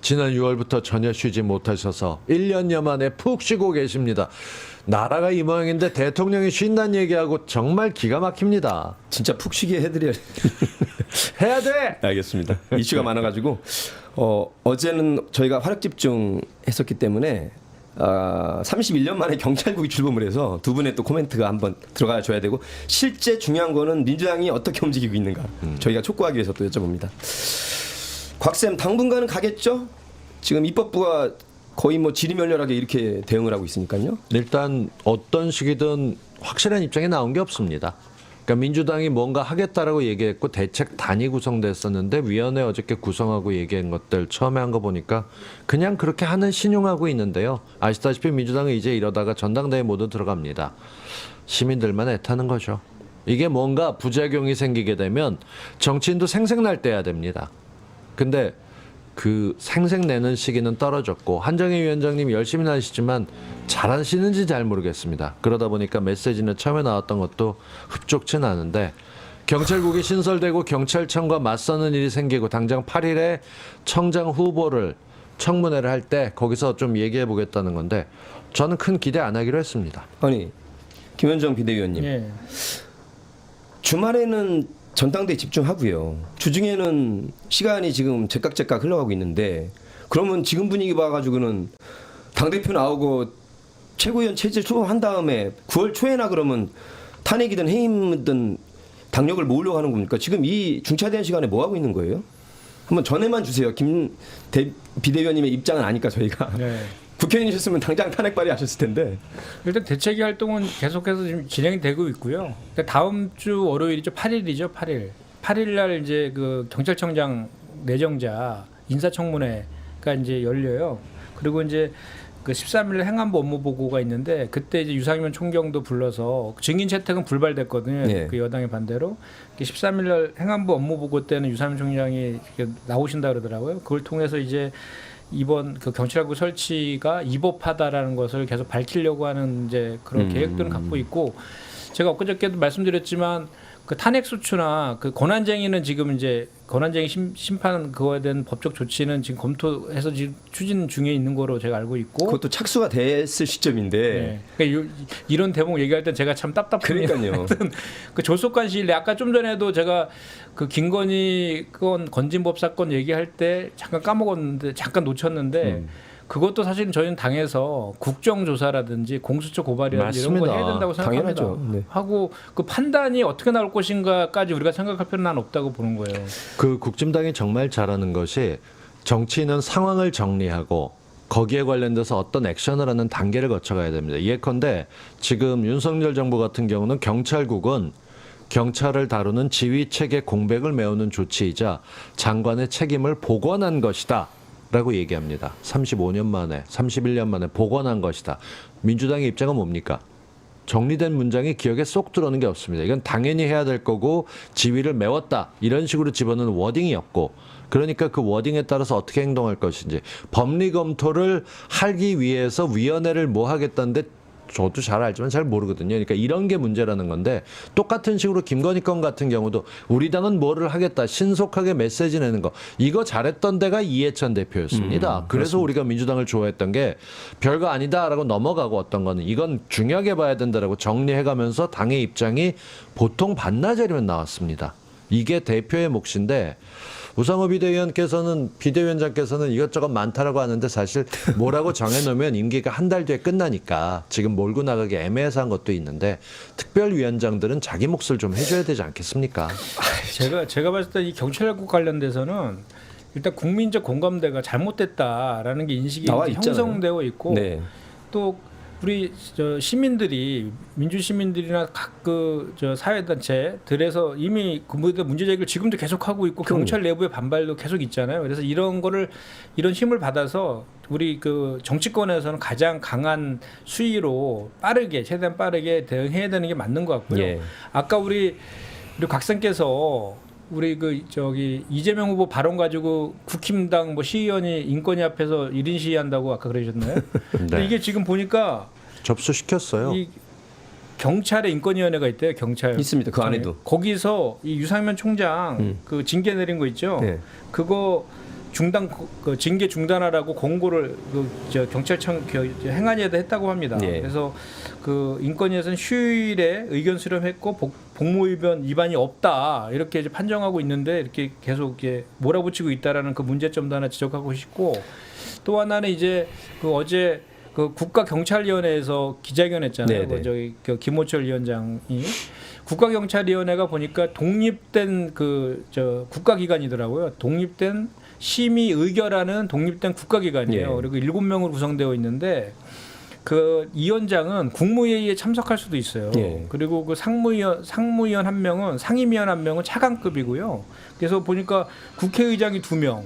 Speaker 2: 지난 6월부터 전혀 쉬지 못하셔서 1년여 만에 푹 쉬고 계십니다. 나라가 이 모양인데 대통령이 쉰다는 얘기하고 정말 기가 막힙니다.
Speaker 1: 진짜 푹 쉬게 해드려야
Speaker 2: 해야 돼!
Speaker 1: 알겠습니다. 이슈가 많아가지고 어제는 저희가 화력 집중했었기 때문에 31년 만에 경찰국이 출범을 해서 두 분의 또 코멘트가 한번 들어가 줘야 되고 실제 중요한 거는 민주당이 어떻게 움직이고 있는가 저희가 촉구하기 위해서 또 여쭤봅니다. 곽쌤 당분간은 가겠죠? 지금 입법부가 거의 뭐 지리멸렬하게 이렇게 대응을 하고 있으니까요.
Speaker 2: 일단 어떤 식이든 확실한 입장이 나온 게 없습니다. 그러니까 민주당이 뭔가 하겠다라고 얘기했고 대책단이 구성됐었는데 위원회 어저께 구성하고 얘기한 것들 처음에 한 거 보니까 그냥 그렇게 하는 신용하고 있는데요. 아시다시피 민주당은 이제 이러다가 전당대회 모두 들어갑니다. 시민들만 애타는 거죠. 이게 뭔가 부작용이 생기게 되면 정치인도 생색날 때야 됩니다. 근데 그 생색내는 시기는 떨어졌고 한정희 위원장님 열심히 하시지만 잘하시는지 잘 모르겠습니다. 그러다 보니까 메시지는 처음에 나왔던 것도 흡족치 않은데 경찰국이 신설되고 경찰청과 맞서는 일이 생기고 당장 8일에 청장 후보를 청문회를 할 때 거기서 좀 얘기해 보겠다는 건데 저는 큰 기대 안 하기로 했습니다.
Speaker 1: 아니 김현정 비대위원님
Speaker 3: 예.
Speaker 1: 주말에는 전당대회 집중하고요. 주중에는 시간이 지금 제깍제깍 흘러가고 있는데 그러면 지금 분위기 봐가지고는 당대표 나오고 최고위원 체제 출범한 다음에 9월 초에나 그러면 탄핵이든 해임이든 당력을 모으려고 하는 겁니까? 지금 이 중차대한 시간에 뭐 하고 있는 거예요? 한번 전해만 주세요. 비대위원님의 입장은 아니까 저희가.
Speaker 3: 네.
Speaker 1: 국회의원이셨으면 당장 탄핵 발의하셨을 텐데.
Speaker 3: 일단 대책위 활동은 계속해서 지금 진행이 되고 있고요. 그러니까 다음 주 월요일이죠. 8일이죠. 8일 날 이제 그 경찰청장 내정자 인사청문회가 이제 열려요. 그리고 이제 그 13일 행안부 업무 보고가 있는데 그때 이제 유상현 총경도 불러서 증인 채택은 불발됐거든요.
Speaker 1: 예.
Speaker 3: 그 여당의 반대로 13일 날 행안부 업무 보고 때는 유상현 총장이 이렇게 나오신다 그러더라고요. 그걸 통해서 이제 이번 그 경찰국 설치가 위법하다라는 것을 계속 밝히려고 하는 이제 그런 계획들은 갖고 있고 제가 엊그저께도 말씀드렸지만 그 탄핵 소추나 그 권한쟁의는 지금 이제 권한쟁의 심판 그거에 대한 법적 조치는 지금 검토해서 지금 추진 중에 있는 거로 제가 알고 있고
Speaker 1: 그것도 착수가 됐을 시점인데
Speaker 3: 네. 그러니까 이런 대목 얘기할 땐 제가 참 답답해요.
Speaker 1: 그러니까요.
Speaker 3: 그 조속한 시일 내에 아까 좀 전에도 제가 그 김건희 건진법 사건 얘기할 때 잠깐 까먹었는데 잠깐 놓쳤는데 그것도 사실은 저희는 당에서 국정조사라든지 공수처 고발이라든지 이런 거
Speaker 2: 맞습니다.
Speaker 3: 해야 된다고 생각합니다.
Speaker 1: 당연하죠. 네.
Speaker 3: 하고 그 판단이 어떻게 나올 것인가까지 우리가 생각할 필요는 난 없다고 보는 거예요.
Speaker 2: 그 국진당이 정말 잘하는 것이 정치인은 상황을 정리하고 거기에 관련돼서 어떤 액션을 하는 단계를 거쳐가야 됩니다. 예컨대 지금 윤석열 정부 같은 경우는 경찰국은 경찰을 다루는 지휘체계 공백을 메우는 조치이자 장관의 책임을 복원한 것이다. 라고 얘기합니다. 35년 만에, 31년 만에 복원한 것이다. 민주당의 입장은 뭡니까? 정리된 문장이 기억에 쏙 들어오는 게 없습니다. 이건 당연히 해야 될 거고 지위를 메웠다. 이런 식으로 집어넣는 워딩이었고 그러니까 그 워딩에 따라서 어떻게 행동할 것인지 법리 검토를 하기 위해서 위원회를 뭐 하겠다는데 저도 잘 알지만 잘 모르거든요. 그러니까 이런 게 문제라는 건데 똑같은 식으로 김건희 건 같은 경우도 우리 당은 뭐를 하겠다. 신속하게 메시지 내는 거. 이거 잘했던 데가 이해찬 대표였습니다. 그래서 우리가 민주당을 좋아했던 게 별거 아니다라고 넘어가고 어떤 거는 이건 중요하게 봐야 된다라고 정리해가면서 당의 입장이 보통 반나절이면 나왔습니다. 이게 대표의 몫인데 우상호 비대위원장께서는 이것저것 많다라고 하는데 사실 뭐라고 정해놓으면 임기가 한 달 뒤에 끝나니까 지금 몰고 나가기 애매해서 한 것도 있는데 특별위원장들은 자기 몫을 좀 해줘야 되지 않겠습니까?
Speaker 3: 제가 봤을 때 이 경찰국 관련돼서는 일단 국민적 공감대가 잘못됐다라는 게 인식이
Speaker 1: 나와
Speaker 3: 이제
Speaker 1: 있잖아요.
Speaker 3: 형성되어 있고
Speaker 1: 네.
Speaker 3: 또 우리 시민들이 민주 시민들이나 각 그 사회단체들에서 이미 그 문제 제기를 지금도 계속 하고 있고 경찰 내부의 반발도 계속 있잖아요. 그래서 이런 힘을 받아서 우리 그 정치권에서는 가장 강한 수위로 최대한 빠르게 대응해야 되는 게 맞는 것 같고요.
Speaker 1: 예.
Speaker 3: 아까 우리 박사님께서 우리 이재명 후보 발언 가지고 국힘당 시의원이 인권위 앞에서 1인 시위한다고 아까 그러셨나요? 근데 이게 지금 보니까
Speaker 2: 접수시켰어요.
Speaker 3: 이 경찰의 인권위원회가 있대요. 경찰
Speaker 1: 있습니다. 그 안에도.
Speaker 3: 거기서 이 유상현 총장 그 징계 내린 거 있죠.
Speaker 1: 네.
Speaker 3: 그거 징계 중단하라고 공고를 경찰청 행안위에다 했다고 합니다.
Speaker 1: 예.
Speaker 3: 그래서 그 인권위에서는 휴일에 의견 수렴했고 복무위반 위반이 없다 이렇게 이제 판정하고 있는데 이렇게 계속 이렇게 몰아붙이고 있다라는 그 문제점도 하나 지적하고 싶고 또 하나는 이제 그 어제 그 국가경찰위원회에서 기자회견 했잖아요. 그 김호철 위원장이 국가경찰위원회가 보니까 독립된 국가기관이더라고요. 독립된 심의 의결하는 독립된 국가기관이에요. 그리고 7명으로 구성되어 있는데 그 위원장은 국무회의에 참석할 수도 있어요. 그리고 그 상무위원 1명은 상임위원 1명은 차관급이고요. 그래서 보니까 국회의장이 2명,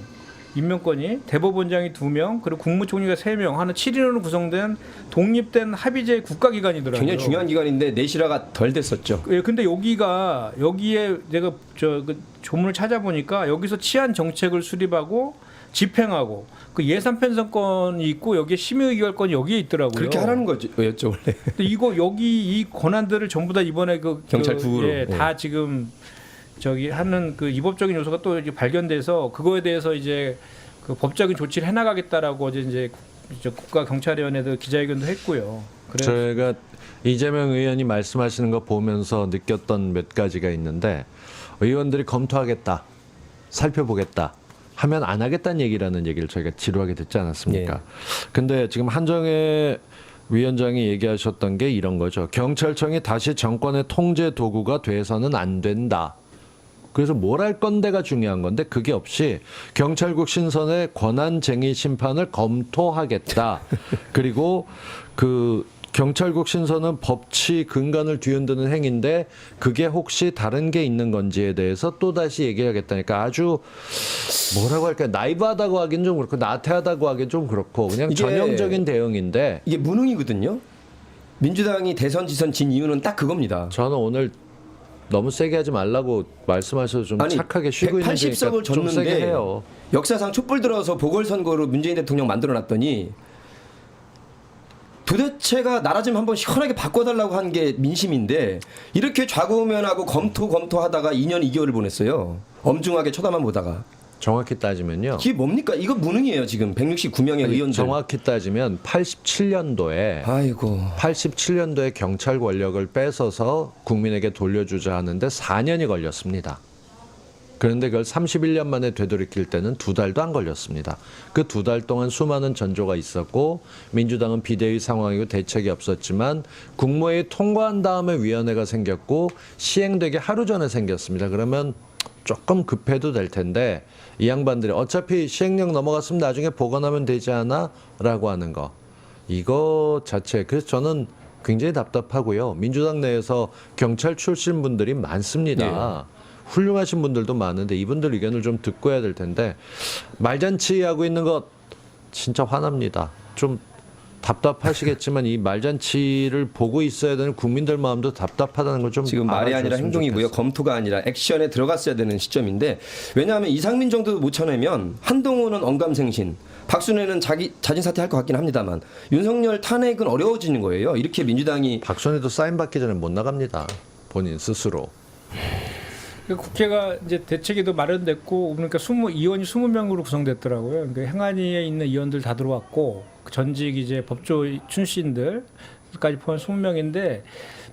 Speaker 3: 임명권이 대법원장이 2명, 그리고 국무총리가 3명 하는 7인으로 구성된 독립된 합의제 국가기관이더라고요.
Speaker 1: 굉장히 중요한 기관인데 내실화가 덜 됐었죠.
Speaker 3: 예, 근데 여기에 내가 그 조문을 찾아보니까 여기서 치안 정책을 수립하고 집행하고 그 예산 편성권이 있고 여기에 심의의결권이 여기에 있더라고요.
Speaker 1: 그렇게 하라는 거였죠 원래.
Speaker 3: 근데 이 권한들을 전부 다 이번에
Speaker 1: 경찰 부로
Speaker 3: 다 지금 하는 그 위법적인 요소가 또 이제 발견돼서 그거에 대해서 이제 그 법적인 조치를 해나가겠다라고 이제 국가경찰위원회도 기자회견도 했고요.
Speaker 2: 제가 이재명 의원이 말씀하시는 거 보면서 느꼈던 몇 가지가 있는데 의원들이 검토하겠다, 살펴보겠다 하면 안 하겠다는 얘기라는 얘기를 저희가 지루하게 듣지 않았습니까? 근데 지금 한정혜 위원장이 얘기하셨던 게 이런 거죠. 경찰청이 다시 정권의 통제 도구가 돼서는 안 된다. 그래서 뭘 할 건데가 중요한 건데 그게 없이 경찰국 신선의 권한쟁의 심판을 검토하겠다. 그리고 그 경찰국 신설은 법치 근간을 뒤흔드는 행위인데 그게 혹시 다른 게 있는 건지에 대해서 또 다시 얘기하겠다니까 아주 뭐라고 할까요? 나이브하다고 하긴 좀 그렇고 나태하다고 하긴 좀 그렇고 그냥
Speaker 1: 이게-
Speaker 2: 전형적인 대응인데
Speaker 1: 이게 무능이거든요. 민주당이 대선 지선 진 이유는 딱 그겁니다.
Speaker 2: 저는 오늘 너무 세게 하지 말라고 말씀하셔서 좀 착하게 쉬고 있는
Speaker 1: 180석을
Speaker 2: 좀 세게
Speaker 1: 줬는데
Speaker 2: 해요.
Speaker 1: 역사상 촛불 들어서 보궐선거로 문재인 대통령 만들어놨더니 도대체가 나라 좀 한번 시원하게 바꿔달라고 한 게 민심인데 이렇게 좌고우면하고 검토하다가 2년 2개월을 보냈어요. 엄중하게 쳐다만 보다가.
Speaker 2: 정확히 따지면요.
Speaker 1: 이게 뭡니까? 이거 무능이에요 지금 169명의 의원들.
Speaker 2: 정확히 따지면 87년도에
Speaker 1: 아이고.
Speaker 2: 87년도에 경찰 권력을 뺏어서 국민에게 돌려주자 하는데 4년이 걸렸습니다. 그런데 그걸 31년 만에 되돌이킬 때는 2달도 안 걸렸습니다. 그 2달 동안 수많은 전조가 있었고 민주당은 비대위 상황이고 대책이 없었지만 국무회의 통과한 다음에 위원회가 생겼고 시행되기 하루 전에 생겼습니다. 그러면 조금 급해도 될 텐데 이 양반들이 어차피 시행령 넘어갔으면 나중에 보관하면 되지 않아? 라고 하는 거. 이거 자체 그래서 저는 굉장히 답답하고요. 민주당 내에서 경찰 출신 분들이 많습니다. 훌륭하신 분들도 많은데 이분들 의견을 좀 듣고 해야 될 텐데 말잔치하고 있는 것 진짜 화납니다. 좀 답답하시겠지만 이 말잔치를 보고 있어야 되는 국민들 마음도 답답하다는 걸 좀
Speaker 1: 지금 말이 아니라 행동이고요. 검토가 아니라 액션에 들어갔어야 되는 시점인데 왜냐하면 이상민 정도도 못 쳐내면 한동훈은 언감생신, 박순애는 자진 사퇴할 것 같긴 합니다만 윤석열 탄핵은 어려워지는 거예요. 이렇게 민주당이
Speaker 2: 박선희도 사인 받기 전에 못 나갑니다. 본인 스스로.
Speaker 3: 국회가 이제 대책위도 마련됐고 그러니까 의원이 20명으로 구성됐더라고요. 그러니까 행안위에 있는 의원들 다 들어왔고 전직 이제 법조 출신들까지 포함 20명인데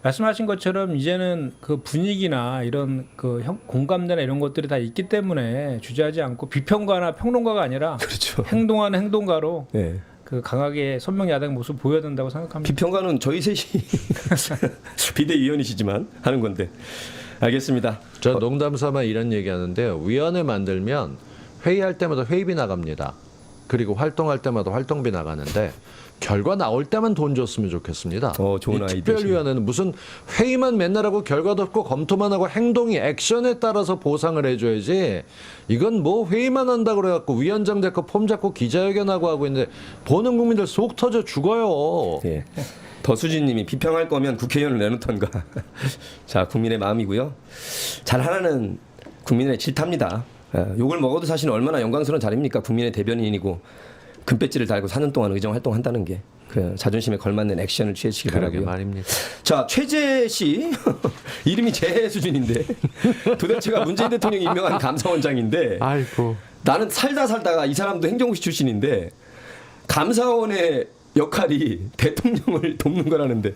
Speaker 3: 말씀하신 것처럼 이제는 그 분위기나 이런 그 공감대나 이런 것들이 다 있기 때문에 주저하지 않고 비평가나 평론가가 아니라
Speaker 1: 그렇죠.
Speaker 3: 행동하는 행동가로
Speaker 1: 네.
Speaker 3: 그 강하게 선명 야당 모습 보여야 된다고 생각합니다.
Speaker 1: 비평가는 저희 셋이 비대위원이시지만 하는 건데 알겠습니다.
Speaker 2: 저 농담 삼아 이런 얘기하는데요. 위원회 만들면 회의할 때마다 회의비 나갑니다. 그리고 활동할 때마다 활동비 나가는데 결과 나올 때만 돈 줬으면 좋겠습니다.
Speaker 1: 좋은
Speaker 2: 이
Speaker 1: 아이디어시네.
Speaker 2: 특별위원회는 무슨 회의만 맨날 하고 결과도 없고 검토만 하고 행동이 액션에 따라서 보상을 해줘야지. 이건 뭐 회의만 한다 그래갖고 위원장 됐고 폼 잡고 기자회견하고 하고 있는데 보는 국민들 속 터져 죽어요.
Speaker 1: 예. 더수진님이 비평할 거면 국회의원을 내놓던가. 자, 국민의 마음이고요. 잘하라는 국민의 질타입니다. 욕을 먹어도 사실 얼마나 영광스러운 자리입니까? 국민의 대변인이고 금배지를 달고 4년 동안 의정 활동한다는 게 그 자존심에 걸맞는 액션을 취해주시기
Speaker 2: 그러게
Speaker 1: 바라고요.
Speaker 2: 말입니다.
Speaker 1: 자, 최재 씨 이름이 재 수준인데 도대체가 문재인 대통령이 임명한 감사원장인데
Speaker 2: 아이고.
Speaker 1: 나는 살다가 이 사람도 행정고시 출신인데 감사원의 역할이 대통령을 돕는 거라는데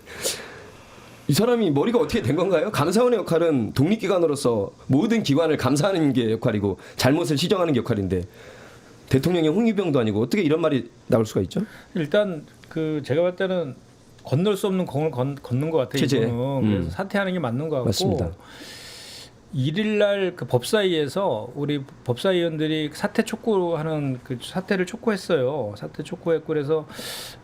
Speaker 1: 이 사람이 머리가 어떻게 된 건가요? 감사원의 역할은 독립기관으로서 모든 기관을 감사하는 게 역할이고 잘못을 시정하는 게 역할인데 대통령의 홍위병도 아니고 어떻게 이런 말이 나올 수가 있죠?
Speaker 3: 일단 그 제가 봤을 때는 건널 수 없는 공을 걷는 것 같아요.
Speaker 1: 체제.
Speaker 3: 이거는. 그래서 사퇴하는 게 맞는 것 같고.
Speaker 1: 맞습니다.
Speaker 3: 1일날 그 법사위에서 우리 법사위원들이 사퇴 촉구하는 그 사퇴를 촉구했어요. 사퇴 촉구했고 그래서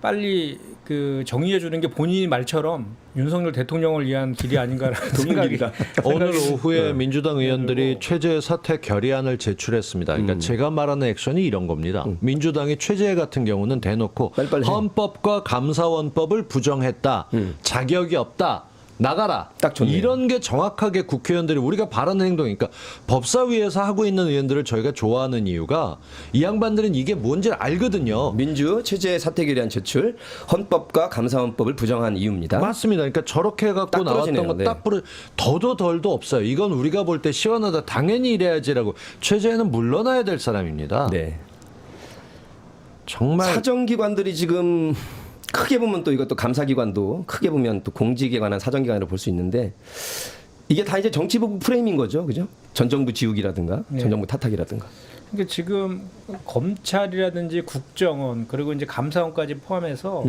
Speaker 3: 빨리 그 정의해 주는 게 본인 말처럼 윤석열 대통령을 위한 길이 아닌가라는 생각이
Speaker 1: 독립입니다.
Speaker 2: 오늘 오후에 민주당 의원들이 최재 사퇴 결의안을 제출했습니다. 그러니까 제가 말하는 액션이 이런 겁니다. 민주당이 최재 같은 경우는 대놓고
Speaker 1: 빨리빨리 해.
Speaker 2: 헌법과 감사원법을 부정했다. 자격이 없다. 나가라.
Speaker 1: 딱 좋네요.
Speaker 2: 이런 게 정확하게 국회의원들이 우리가 바라는 행동이니까 법사위에서 하고 있는 의원들을 저희가 좋아하는 이유가 이 양반들은 이게 뭔지 알거든요.
Speaker 1: 민주 체제 사퇴 결의안 제출 헌법과 감사원법을 부정한 이유입니다.
Speaker 2: 맞습니다. 그러니까 저렇게 해갖고
Speaker 1: 딱
Speaker 2: 나왔던
Speaker 1: 부러지네요.
Speaker 2: 거 딱 부러 더도 덜도 없어요. 이건 우리가 볼 때 시원하다. 당연히 이래야지라고. 최재는 물러나야 될 사람입니다.
Speaker 1: 네.
Speaker 2: 정말
Speaker 1: 사정기관들이 지금 크게 보면 또 이것도 감사기관도 크게 보면 또 공직에 관한 사정기관으로 볼 수 있는데 이게 다 이제 정치부 프레임인 거죠, 그죠? 전 정부 지우기라든가,
Speaker 3: 네.
Speaker 1: 전 정부 탓하기라든가.
Speaker 3: 그러니까 지금 검찰이라든지 국정원 그리고 이제 감사원까지 포함해서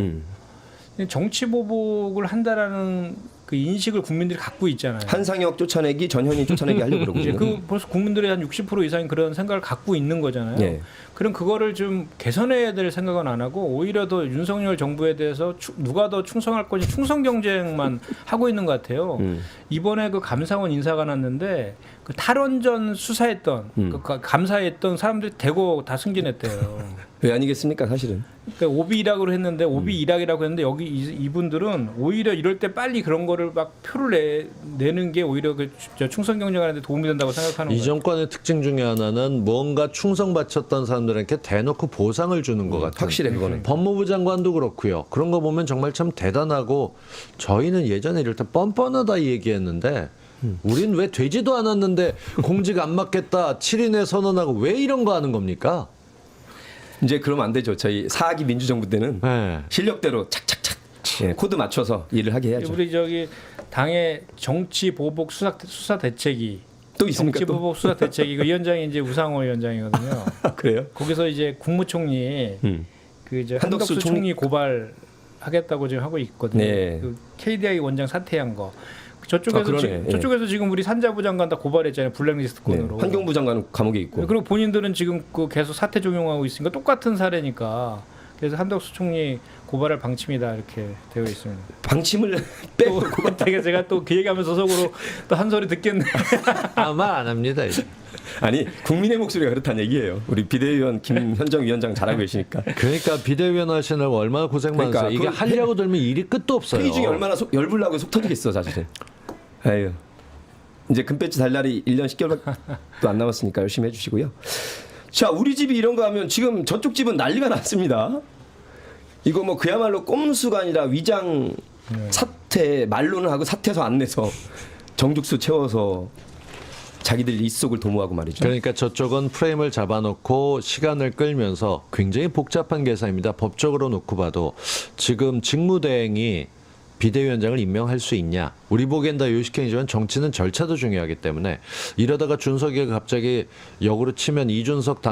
Speaker 3: 정치 보복을 한다라는 그 인식을 국민들이 갖고 있잖아요.
Speaker 1: 한상혁 쫓아내기, 전현희 쫓아내기 하려고 그러고
Speaker 3: 이제
Speaker 1: 있거든요.
Speaker 3: 그 벌써 국민들의 한 60% 이상이 그런 생각을 갖고 있는 거잖아요.
Speaker 1: 예.
Speaker 3: 그럼 그거를 좀 개선해야 될 생각은 안 하고 오히려 더 윤석열 정부에 대해서 누가 더 충성할 것이 충성 경쟁만 하고 있는 것 같아요. 이번에 그 감사원 인사가 났는데 그 탈원전 수사했던 그 감사했던 사람들이 대거 다 승진했대요.
Speaker 1: 왜 아니겠습니까, 사실은.
Speaker 3: 그러니까 오비 일학으로 했는데 오비 일학이라고 했는데 여기 이분들은 오히려 이럴 때 빨리 그런 거를 막 표를 내는 게 오히려 그 충성 경쟁하는데 도움이 된다고 생각하는
Speaker 2: 이
Speaker 3: 거예요.
Speaker 2: 정권의 특징 중에 하나는 무언가 충성 바쳤던 사람들에게 대놓고 보상을 주는 것 같아요.
Speaker 1: 확실해, 그거는.
Speaker 2: 법무부 장관도 그렇고요. 그런 거 보면 정말 참 대단하고 저희는 예전에 이럴 때 뻔뻔하다 이 얘기했는데 우린 왜 되지도 않았는데 공직 안 맡겠다 7인에 선언하고 왜 이런 거 하는 겁니까?
Speaker 1: 이제 그러면 안 되죠. 저희 4기 민주정부 때는
Speaker 2: 네.
Speaker 1: 실력대로 착착착 예, 코드 맞춰서 일을 하게 해야죠.
Speaker 3: 우리 저기 당의 정치 보복 수사 대책위
Speaker 1: 또 있습니까?
Speaker 3: 정치
Speaker 1: 또?
Speaker 3: 보복 수사 대책위 그 위원장이 이제 우상호 위원장이거든요.
Speaker 1: 그래요?
Speaker 3: 거기서 이제 국무총리 그 이제
Speaker 1: 한덕수
Speaker 3: 한덕수 총리 고발하겠다고 지금 하고 있거든요.
Speaker 1: 네.
Speaker 3: 그 KDI 원장 사퇴한 거. 저쪽에서
Speaker 1: 그러네.
Speaker 3: 지금,
Speaker 1: 예.
Speaker 3: 저쪽에서 지금 우리 산자부 장관 다 고발했잖아요. 블랙리스트
Speaker 1: 네.
Speaker 3: 건으로.
Speaker 1: 환경부 장관은 감옥에 있고.
Speaker 3: 그리고 본인들은 지금 그 계속 사퇴 종용하고 있으니까 똑같은 사례니까. 그래서 한덕수 총리 고발할 방침이다 이렇게 되어 있습니다.
Speaker 1: 방침을
Speaker 3: 또
Speaker 1: 빼고
Speaker 3: 그때 제가 또 그 얘기하면서 속으로 또 한 소리 듣겠네.
Speaker 2: 아마 안 합니다. 이제.
Speaker 1: 아니 국민의 목소리가 그렇다는 얘기예요. 우리 비대위원 김현정 위원장 잘하고 계시니까.
Speaker 2: 그러니까 비대위원 하시느라고 얼마나 고생
Speaker 1: 그러니까
Speaker 2: 많으세요. 이게
Speaker 1: 그
Speaker 2: 하려고 들면 일이 끝도 없어요.
Speaker 1: 회의 중에 얼마나 열불나고 속 터지겠어 사실은. 아유. 이제 금배지 달 날이 1년 10개월도 안 남았으니까 열심히 해주시고요. 자, 우리 집이 이런 거 하면 지금 저쪽 집은 난리가 났습니다. 이거 뭐 그야말로 꼼수가 아니라 위장 사퇴 말로는 하고 사퇴서 안 내서 정죽수 채워서 자기들 입속을 도모하고 말이죠.
Speaker 2: 그러니까 저쪽은 프레임을 잡아놓고 시간을 끌면서 굉장히 복잡한 계산입니다. 법적으로 놓고 봐도 지금 직무대행이 비대위원장을 임명할 수 있냐. 우리 보기엔 다 요식행위지만 정치는 절차도 중요하기 때문에 이러다가 준석이가 갑자기 역으로 치면 이준석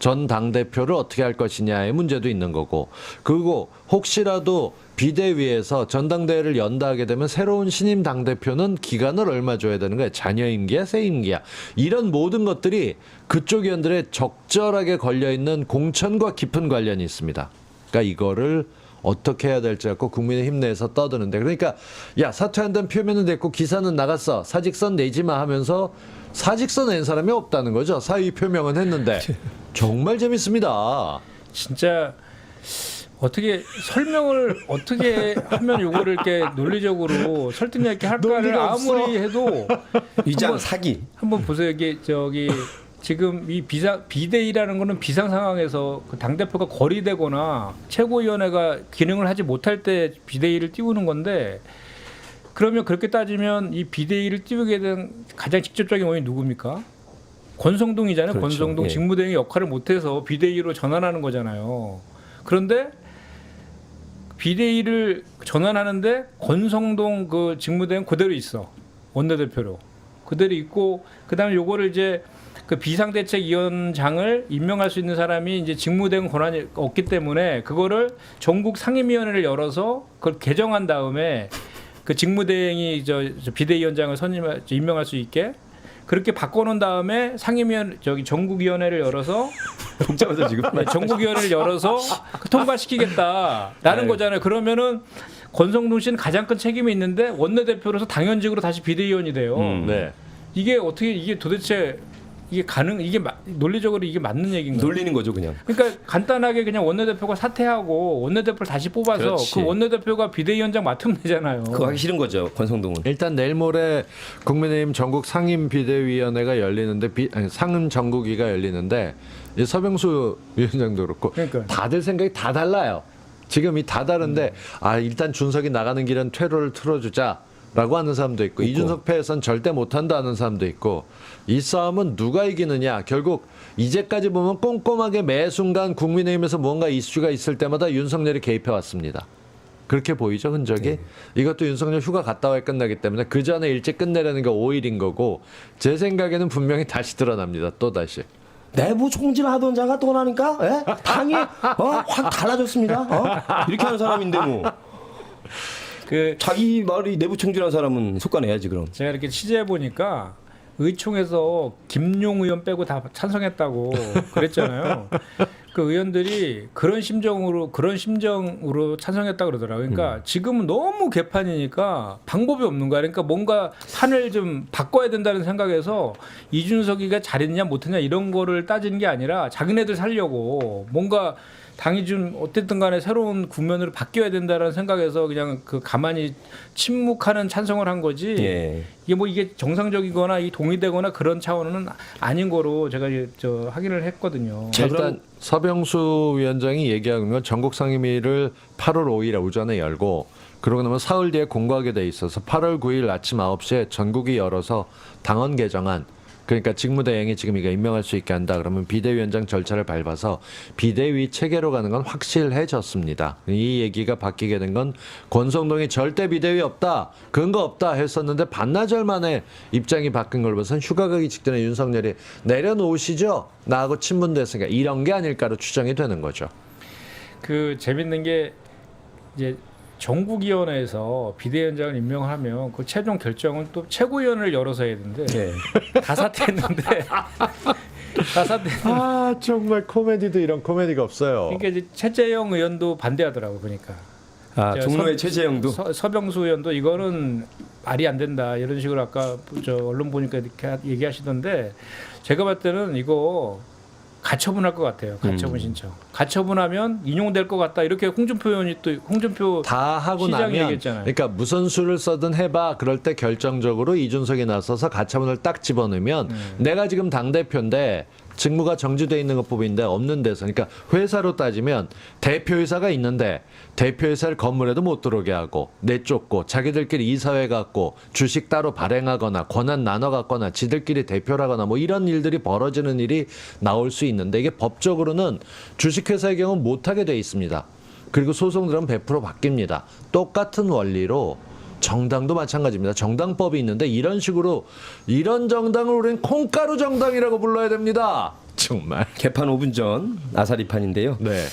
Speaker 2: 전 당대표를 어떻게 할 것이냐의 문제도 있는 거고, 그리고 혹시라도 비대위에서 전당대회를 연다 하게 되면 새로운 신임 당대표는 기간을 얼마 줘야 되는 거야. 자녀 임기야, 새 임기야. 이런 모든 것들이 그쪽 의원들의 적절하게 걸려있는 공천과 깊은 관련이 있습니다. 그러니까 이거를 어떻게 해야 될지 갖고 국민의힘 내에서 떠드는데, 그러니까 야 사퇴한다는 표면은 됐고 기사는 나갔어, 사직선 내지 마 하면서 사직선 낸 사람이 없다는 거죠. 사의 표명은 했는데. 정말 재밌습니다.
Speaker 3: 진짜 어떻게 설명을 어떻게 하면 요거를 이렇게 논리적으로 설득력 있게 할까를
Speaker 2: 논리가
Speaker 3: 아무리
Speaker 2: 없어.
Speaker 3: 해도
Speaker 1: 위장 사기.
Speaker 3: 한번 보세요. 이게 저기 지금 이 비대위라는 거는 비상 상황에서 그 당대표가 거리되거나 최고위원회가 기능을 하지 못할 때 비대위를 띄우는 건데, 그러면 그렇게 따지면 이 비대위를 띄우게 된 가장 직접적인 원인이 누굽니까? 권성동이잖아요.
Speaker 1: 그렇죠.
Speaker 3: 권성동
Speaker 1: 예.
Speaker 3: 직무대행의 역할을 못해서 비대위로 전환하는 거잖아요. 그런데 비대위를 전환하는데 권성동 그 직무대행 그대로 있어. 원내대표로 그대로 있고, 그다음에 요거를 이제 그 비상대책위원장을 임명할 수 있는 사람이 이제 직무대행 권한이 없기 때문에 그거를 전국 상임위원회를 열어서 그걸 개정한 다음에 그 직무대행이 저 비대위원장을 임명할 수 있게 그렇게 바꿔놓은 다음에 상임위원 저기 전국위원회를 열어서
Speaker 1: 복잡하죠 지금.
Speaker 3: 전국위원회를 열어서 통과시키겠다라는
Speaker 1: 네.
Speaker 3: 거잖아요. 그러면은 권성동 씨는 가장 큰 책임이 있는데 원내대표로서 당연직으로 다시 비대위원이 돼요.
Speaker 2: 네.
Speaker 3: 이게 어떻게 이게 도대체 이게 논리적으로 이게 맞는 얘기인가요?
Speaker 1: 놀리는 거죠 그냥.
Speaker 3: 그러니까 간단하게 그냥 원내대표가 사퇴하고 원내대표를 다시 뽑아서
Speaker 1: 그렇지.
Speaker 3: 그 원내대표가 비대위원장 맡으면 되잖아요.
Speaker 1: 그거 하기 싫은 거죠 권성동은.
Speaker 2: 일단 내일 모레 국민의힘 전국 상임 비대위원회가 열리는데 상임 전국위가 열리는데 이 서병수 위원장도 그렇고
Speaker 3: 그러니까요.
Speaker 2: 다들 생각이 다 달라요. 지금 다 다른데 일단 준석이 나가는 길은 퇴로를 틀어주자라고 하는 사람도 있고 이준석 패에선 절대 못한다 하는 사람도 있고, 이 싸움은 누가 이기느냐. 결국 이제까지 보면 꼼꼼하게 매 순간 국민의힘에서 뭔가 이슈가 있을 때마다 윤석열이 개입해 왔습니다. 그렇게 보이죠 흔적이.
Speaker 1: 네.
Speaker 2: 이것도 윤석열 휴가 갔다 와야 끝나기 때문에 그 전에 일찍 끝내려는 게 5일인 거고, 제 생각에는 분명히 다시 드러납니다. 또다시.
Speaker 1: 내부 총질하던 자가 떠나니까 당이 확 달라졌습니다. 이렇게 하는 사람인데 뭐
Speaker 3: 그
Speaker 1: 자기 말이 내부 청준한 사람은 속아내야지 그럼.
Speaker 3: 제가 이렇게 취재해 보니까 의총에서 김용 의원 빼고 다 찬성했다고 그랬잖아요. 그 의원들이 그런 심정으로 찬성했다 그러더라고요. 그러니까 지금은 너무 개판이니까 방법이 없는 거야. 그러니까 뭔가 판을 좀 바꿔야 된다는 생각에서 이준석이가 잘했냐 못했냐 이런 거를 따지는 게 아니라 자기네들 살려고 뭔가 당이 좀 어쨌든 간에 새로운 국면으로 바뀌어야 된다는 생각에서 그냥 그 가만히 침묵하는 찬성을 한 거지.
Speaker 1: 예.
Speaker 3: 이게 뭐 이게 정상적이거나 이 동의되거나 그런 차원은 아닌 거로 제가 저 확인을 했거든요.
Speaker 1: 자,
Speaker 2: 일단
Speaker 1: 그럼-
Speaker 2: 서병수 위원장이 얘기하는 건 전국 상임위를 8월 5일 오전에 열고 그러고 나면 사흘 뒤에 공고하게 돼 있어서 8월 9일 아침 9시에 전국이 열어서 당헌 개정안 그러니까 직무대행이 지금 이거 임명할 수 있게 한다 그러면 비대위원장 절차를 밟아서 비대위 체계로 가는 건 확실해졌습니다. 이 얘기가 바뀌게 된 건 권성동이 절대 비대위 없다 근거 없다 했었는데 반나절 만에 입장이 바뀐 걸 봐선 휴가 가기 직전에 윤석열이 내려놓으시죠 나하고 친분도 했으니까 이런 게 아닐까로 추정이 되는 거죠.
Speaker 3: 그 재밌는 게 이제 전국위원회에서 비대위원장을 임명하면 그 최종 결정은 또 최고위원회를 열어서 해야 되는데
Speaker 1: 네.
Speaker 3: 다 사퇴했는데
Speaker 2: 아 정말 코미디도 이런 코미디가 없어요.
Speaker 3: 그러니까 이제 최재형 의원도 반대하더라고 보니까
Speaker 1: 아,
Speaker 3: 저
Speaker 1: 종로의 최재형도.
Speaker 3: 서병수 의원도 이거는 말이 안 된다 이런 식으로 아까 저 언론 보니까 이렇게 얘기하시던데 제가 봤을 때는 이거 가처분할 것 같아요. 가처분 신청. 가처분하면 인용될 것 같다. 이렇게 홍준표 의원이 또 홍준표
Speaker 2: 다 하고
Speaker 3: 시장이
Speaker 2: 나면
Speaker 3: 얘기했잖아요.
Speaker 2: 그러니까 무슨 수를 써든 해봐 그럴 때 결정적으로 이준석이 나서서 가처분을 딱 집어넣으면 내가 지금 당대표인데 직무가 정지돼 있는 것뿐인데 없는 데서 그러니까 회사로 따지면 대표이사가 있는데 대표이사를 건물에도 못 들어오게 하고 내쫓고 자기들끼리 이사회 갖고 주식 따로 발행하거나 권한 나눠 갖거나 지들끼리 대표라거나 뭐 이런 일들이 벌어지는 일이 나올 수 있는데 이게 법적으로는 주식회사의 경우는 못하게 돼 있습니다. 그리고 소송들은 100% 바뀝니다. 똑같은 원리로 정당도 마찬가지입니다. 정당법이 있는데 이런 식으로 이런 정당을 우리는 콩가루 정당이라고 불러야 됩니다. 정말.
Speaker 1: 개판 5분 전 아사리판인데요.
Speaker 2: 네.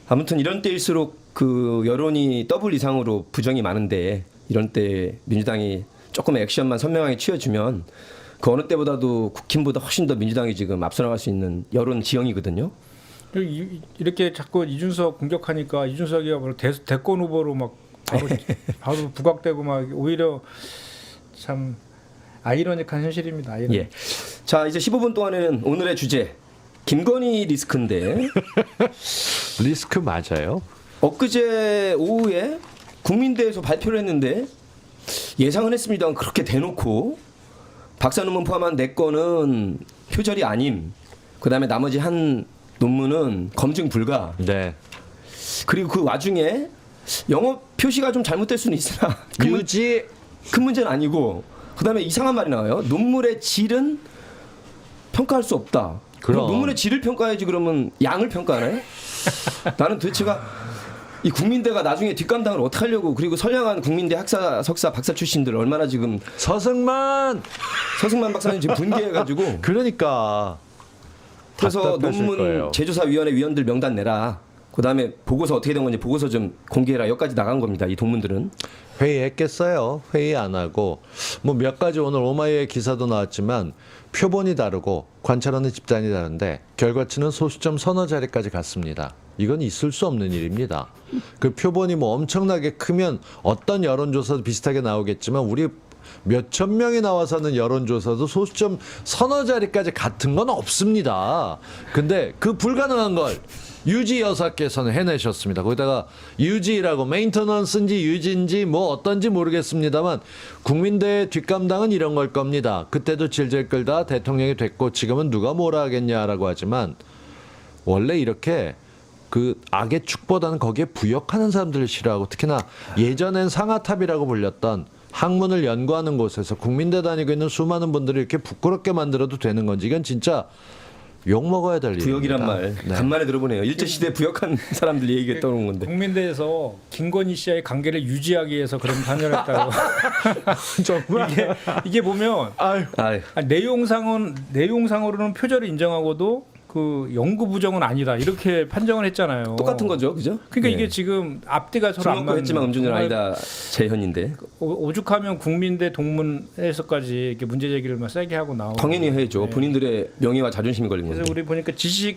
Speaker 1: 아무튼 이런 때일수록 그 여론이 더블 이상으로 부정이 많은데 이런 때 민주당이 조금 액션만 선명하게 취해주면 그 어느 때보다도 국힘보다 훨씬 더 민주당이 지금 앞서 나갈 수 있는 여론 지형이거든요.
Speaker 3: 이렇게 자꾸 이준석 공격하니까 이준석이가 바로 대권 후보로 막 바로 부각되고 막 오히려 참 아이러니한 현실입니다. 아이러니.
Speaker 1: 예. 자 이제 15분 동안에는 오늘의 주제 김건희 리스크인데
Speaker 2: 리스크 맞아요?
Speaker 1: 엊그제 오후에 국민대에서 발표를 했는데 예상은 했습니다만 그렇게 대놓고 박사 논문 포함한 4건은 표절이 아님. 그다음에 나머지 한 논문은 검증 불가.
Speaker 2: 네.
Speaker 1: 그리고 그 와중에 영어 표시가 좀 잘못될 수는 있으나
Speaker 2: 유지
Speaker 1: 큰 문제는 아니고 그다음에 이상한 말이 나와요. 논문의 질은 평가할 수 없다.
Speaker 2: 그럼.
Speaker 1: 논문의 질을 평가해야지 그러면 양을 평가하나요? 나는 도대체가 이 국민대가 나중에 뒷감당을 어떻게 하려고 그리고 선량한 국민대 학사 석사 박사 출신들 얼마나 지금
Speaker 2: 서승만
Speaker 1: 서승만 박사님 지금 분개해가지고
Speaker 2: 그러니까
Speaker 1: 그래서
Speaker 2: 답답했을
Speaker 1: 논문
Speaker 2: 거예요.
Speaker 1: 제조사위원회 위원들 명단 내라. 그다음에 보고서 어떻게 된 건지 보고서 좀 공개해라. 여기까지 나간 겁니다. 이 논문들은.
Speaker 2: 회의했겠어요. 회의 안 하고 뭐 몇 가지 오늘 오마이의 기사도 나왔지만 표본이 다르고 관찰하는 집단이 다른데 결과치는 소수점 서너 자리까지 갔습니다. 이건 있을 수 없는 일입니다. 그 표본이 뭐 엄청나게 크면 어떤 여론조사도 비슷하게 나오겠지만 우리 몇천 명이 나와서는 여론조사도 소수점 서너 자리까지 같은 건 없습니다. 근데 그 불가능한 걸 유지 여사께서는 해내셨습니다. 거기다가 유지라고 메인터넌스인지 유지인지 뭐 어떤지 모르겠습니다만 국민대 뒷감당은 이런 걸 겁니다. 그때도 질질 끌다 대통령이 됐고 지금은 누가 뭐라 하겠냐라고 하지만 원래 이렇게 그 악의 축보다는 거기에 부역하는 사람들을 싫어하고 특히나 예전엔 상하탑이라고 불렸던 학문을 연구하는 곳에서 국민대 다니고 있는 수많은 분들이 이렇게 부끄럽게 만들어도 되는 건지 이건 진짜 욕 먹어야 될 일입니다.
Speaker 1: 부역이란 말
Speaker 2: 네.
Speaker 1: 간만에 들어보네요. 일제시대 부역한 사람들 얘기가 떠오르는 건데.
Speaker 3: 국민대에서 김건희 씨와의 관계를 유지하기 위해서 그런 판결을 했다고.
Speaker 2: 정말
Speaker 3: 이게 보면
Speaker 2: 아유.
Speaker 1: 아유.
Speaker 3: 내용상으로는 표절을 인정하고도 그 연구 부정은 아니다 이렇게 판정을 했잖아요.
Speaker 1: 똑같은 거죠, 그죠?
Speaker 3: 그러니까
Speaker 1: 네.
Speaker 3: 이게 지금 앞뒤가 서로
Speaker 1: 술
Speaker 3: 안
Speaker 1: 먹고
Speaker 3: 맞는.
Speaker 1: 했지만 음주운전
Speaker 3: 정말
Speaker 1: 아니다 재현인데
Speaker 3: 오죽하면 국민대 동문회에서까지 이렇게 문제 제기를 막 세게 하고 나오고.
Speaker 1: 당연히 해야죠.
Speaker 3: 네.
Speaker 1: 본인들의 명예와 자존심이 걸린
Speaker 3: 그래서
Speaker 1: 건데.
Speaker 3: 우리 보니까 지식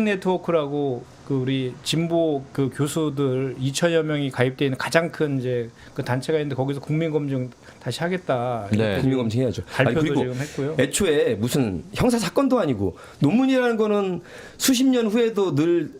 Speaker 3: 네트워크라고 그 우리 진보 그 교수들 2천여 명이 가입돼 있는 가장 큰 이제 그 단체가 있는데 거기서 국민 검증 다시 하겠다.
Speaker 2: 네.
Speaker 1: 국민 검증해야죠.
Speaker 3: 발표도
Speaker 1: 그리고
Speaker 3: 지금 했고요.
Speaker 1: 애초에 무슨 형사 사건도 아니고 논문이라는 거는 수십 년 후에도 늘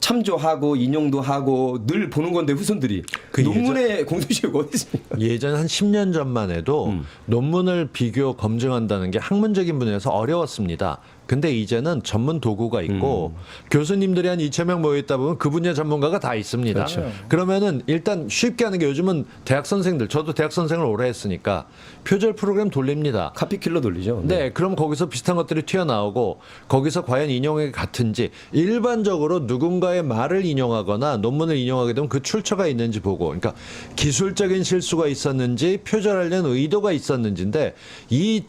Speaker 1: 참조하고 인용도 하고 늘 보는 건데 후손들이
Speaker 2: 그
Speaker 1: 논문의 공소시효가 어디 있습니까?
Speaker 2: 예전 한 10년 전만 해도 논문을 비교 검증한다는 게 학문적인 분야에서 어려웠습니다. 근데 이제는 전문 도구가 있고 교수님들이 한 2,000명 모여 있다 보면 그 분야 전문가가 다 있습니다.
Speaker 3: 그렇죠.
Speaker 2: 그러면은 일단 쉽게 하는 게 요즘은 대학 선생들, 저도 대학 선생을 오래 했으니까 표절 프로그램 돌립니다.
Speaker 1: 카피킬러 돌리죠.
Speaker 2: 네, 그럼 거기서 비슷한 것들이 튀어나오고 거기서 과연 인용이 같은지 일반적으로 누군가의 말을 인용하거나 논문을 인용하게 되면 그 출처가 있는지 보고 그러니까 기술적인 실수가 있었는지 표절하려는 의도가 있었는지인데 이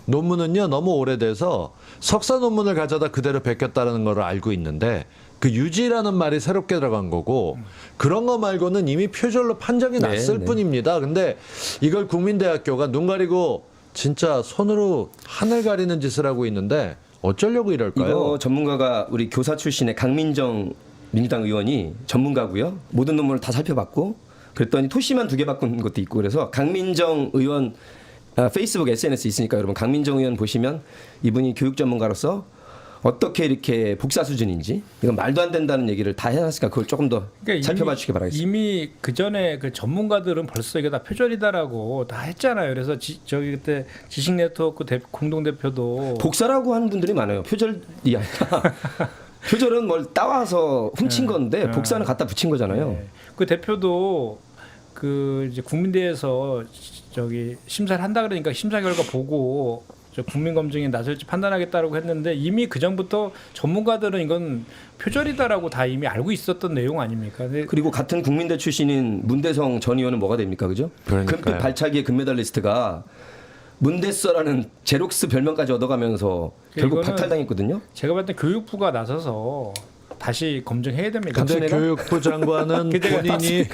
Speaker 2: 논문은요 너무 오래돼서 석사 논문을 가져다 그대로 베꼈다는 걸 알고 있는데 그 유지라는 말이 새롭게 들어간 거고 그런 거 말고는 이미 표절로 판정이
Speaker 1: 네,
Speaker 2: 났을
Speaker 1: 네.
Speaker 2: 뿐입니다. 근데 이걸 국민대학교가 눈 가리고 진짜 손으로 하늘 가리는 짓을 하고 있는데 어쩌려고 이럴까요?
Speaker 1: 이거 전문가가 우리 교사 출신의 강민정 민주당 의원이 전문가고요. 모든 논문을 다 살펴봤고 그랬더니 토시만 2개 바꾼 것도 있고 그래서 강민정 의원 페이스북 SNS 있으니까 여러분 강민정 의원 보시면 이분이 교육 전문가로서 어떻게 이렇게 복사 수준인지 이건 말도 안 된다는 얘기를 다 해놨으니까 그걸 조금 더
Speaker 3: 그러니까
Speaker 1: 살펴봐 주시기 바라겠습니다.
Speaker 3: 이미 그 전에 그 전문가들은 벌써 이게 다 표절이다라고 다 했잖아요. 그래서 저기 그때 지식 네트워크 공동 대표도
Speaker 1: 복사라고 하는 분들이 많아요. 표절이 아니라 표절은 뭘 따와서 훔친 건데 복사는 갖다 붙인 거잖아요.
Speaker 3: 네. 그 대표도 그 이제 국민대에서 저기 심사를 한다 그러니까 심사 결과 보고 저 국민 검증에 나설지 판단하겠다라고 했는데 이미 그 전부터 전문가들은 이건 표절이다라고 다 이미 알고 있었던 내용 아닙니까? 근데
Speaker 1: 그리고 같은 국민대 출신인 문대성 전 의원은 뭐가 됩니까, 그죠?
Speaker 2: 그러니까요.
Speaker 1: 금빛 발차기의 금메달리스트가 문대서라는 제록스 별명까지 얻어가면서 결국
Speaker 3: 이거는
Speaker 1: 박탈당했거든요.
Speaker 3: 제가 봤을 때 교육부가 나서서 다시 검증해야 됩니다.
Speaker 2: 근데
Speaker 1: 박순애가?
Speaker 2: 교육부 장관은 본인이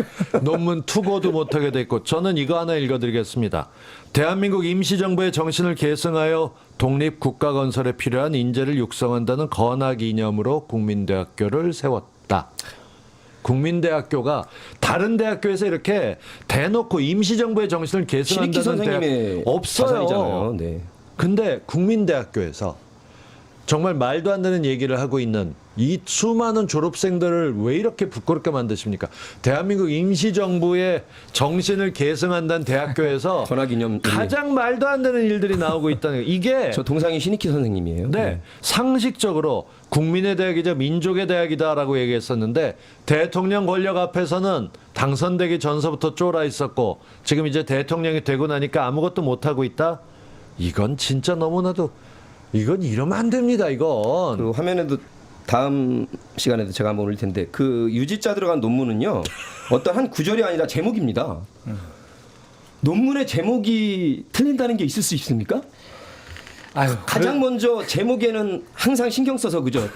Speaker 2: 논문 투고도 못하게 됐고 저는 이거 하나 읽어드리겠습니다. 대한민국 임시정부의 정신을 계승하여 독립국가건설에 필요한 인재를 육성한다는 건학 이념으로 국민대학교를 세웠다. 국민대학교가 다른 대학교에서 이렇게 대놓고 임시정부의 정신을
Speaker 1: 신익희
Speaker 2: 계승한다는
Speaker 1: 선생님의
Speaker 2: 대학 없어요.
Speaker 1: 자산이잖아요. 네.
Speaker 2: 근데 국민대학교에서 정말 말도 안 되는 얘기를 하고 있는 이 수많은 졸업생들을 왜 이렇게 부끄럽게 만드십니까? 대한민국 임시정부의 정신을 계승한다는 대학교에서
Speaker 1: 전학 이념
Speaker 2: 가장 말도 안 되는 일들이 나오고 있다는 거예요. 이게
Speaker 1: 저 동상이 신익희 선생님이에요.
Speaker 2: 네, 상식적으로 국민의 대학이자 민족의 대학이다라고 얘기했었는데 대통령 권력 앞에서는 당선되기 전서부터 쫄아 있었고 지금 이제 대통령이 되고 나니까 아무것도 못하고 있다? 이건 진짜 너무나도 이건 이러면 안 됩니다. 이건.
Speaker 1: 그 화면에도 다음 시간에도 제가 한번 올릴 텐데 그 유지자 들어간 논문은요 어떤 한 구절이 아니라 제목입니다. 논문의 제목이 틀린다는 게 있을 수 있습니까?
Speaker 3: 아유,
Speaker 1: 가장 먼저 제목에는 항상 신경 써서 그죠.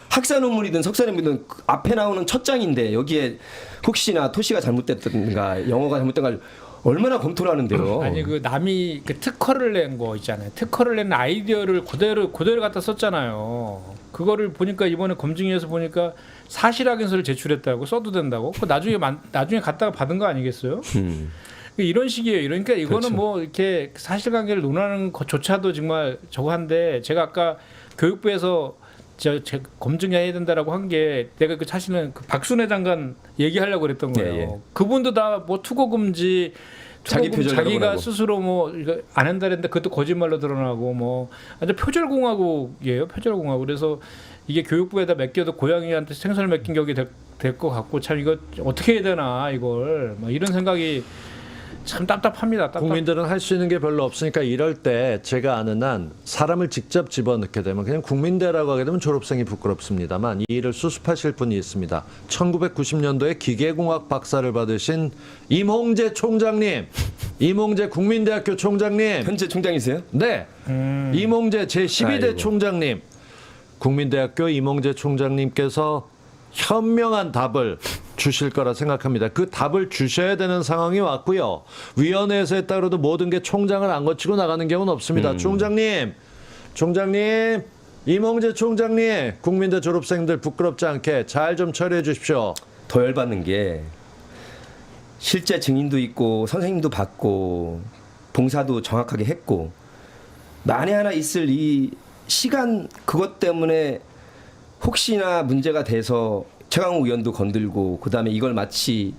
Speaker 1: 학사 논문이든 석사 논문이든 그 앞에 나오는 첫 장인데 여기에 혹시나 토시가 잘못됐든가 영어가 잘못된가 얼마나 검토를 하는데요.
Speaker 3: 아니 그 남이 그 특허를 낸 거 있잖아요. 특허를 낸 아이디어를 그대로 갖다 썼잖아요. 그거를 보니까 이번에 검증위에서 보니까 사실 확인서를 제출했다고 써도 된다고. 그 나중에 갖다가 받은 거 아니겠어요? 이런 식이에요. 그러니까 이거는
Speaker 1: 그렇죠.
Speaker 3: 뭐 이렇게 사실관계를 논하는 것조차도 정말 저거 한데 제가 아까 교육부에서 제 검증해야 된다라고 한 게 내가 그 사실은 그 박순애 장관 얘기하려고 그랬던 거예요.
Speaker 1: 예, 예.
Speaker 3: 그분도 다 뭐 투고 금지
Speaker 1: 자기 표절이라고
Speaker 3: 자기가
Speaker 1: 하고.
Speaker 3: 스스로 뭐 이거 안 한다 그랬는데 그것도 거짓말로 드러나고 뭐 아주 표절 공화국이에요. 표절 공화국. 그래서 이게 교육부에다 맡겨도 고양이한테 생선을 맡긴 격이 될 것 같고 참 이거 어떻게 해야 되나 이걸 뭐 이런 생각이 참 답답합니다.
Speaker 2: 국민들은 할 수 있는 게 별로 없으니까 이럴 때 제가 아는 한 사람을 직접 집어넣게 되면 그냥 국민대라고 하게 되면 졸업생이 부끄럽습니다만 이 일을 수습하실 분이 있습니다. 1990년도에 기계공학 박사를 받으신 임홍재 총장님, 임홍재 국민대학교 총장님,
Speaker 1: 현재 총장이세요?
Speaker 2: 네, 임홍재 제12대
Speaker 1: 아이고.
Speaker 2: 총장님. 국민대학교 이몽재 총장님께서 현명한 답을 주실 거라 생각합니다. 그 답을 주셔야 되는 상황이 왔고요. 위원회에서 했다 그래도 모든 게 총장을 안 거치고 나가는 경우는 없습니다. 총장님, 이몽재 총장님, 국민대 졸업생들 부끄럽지 않게 잘 좀 처리해 주십시오.
Speaker 1: 더 열받는 게 실제 증인도 있고 선생님도 받고 봉사도 정확하게 했고 만에 하나 있을 이 시간 그것 때문에 혹시나 문제가 돼서 최강욱 의원도 건들고 그다음에 이걸 마치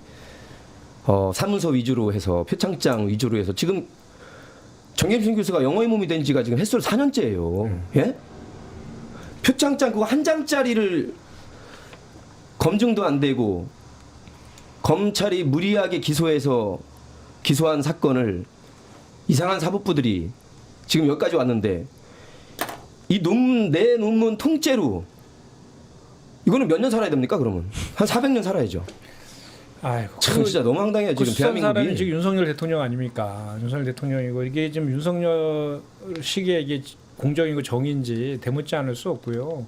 Speaker 1: 사문서 위주로 해서 표창장 위주로 해서 지금 정겸신 교수가 영어의 몸이 된 지가 지금 햇솔 4년째예요. 예? 표창장 그거 한 장짜리를 검증도 안 되고 검찰이 무리하게 기소한 사건을 이상한 사법부들이 지금 여기까지 왔는데 이 내 논문 통째로 이거는 몇 년 살아야 됩니까 그러면? 한 400년 살아야죠.
Speaker 3: 아이고,
Speaker 1: 참 진짜 너무 황당해요 지금
Speaker 3: 사람이
Speaker 1: 대한민국이.
Speaker 3: 지금 윤석열 대통령 아닙니까? 윤석열 대통령이고 이게 지금 윤석열 식의 이게 공정이고 정의인지 대묻지 않을 수 없고요.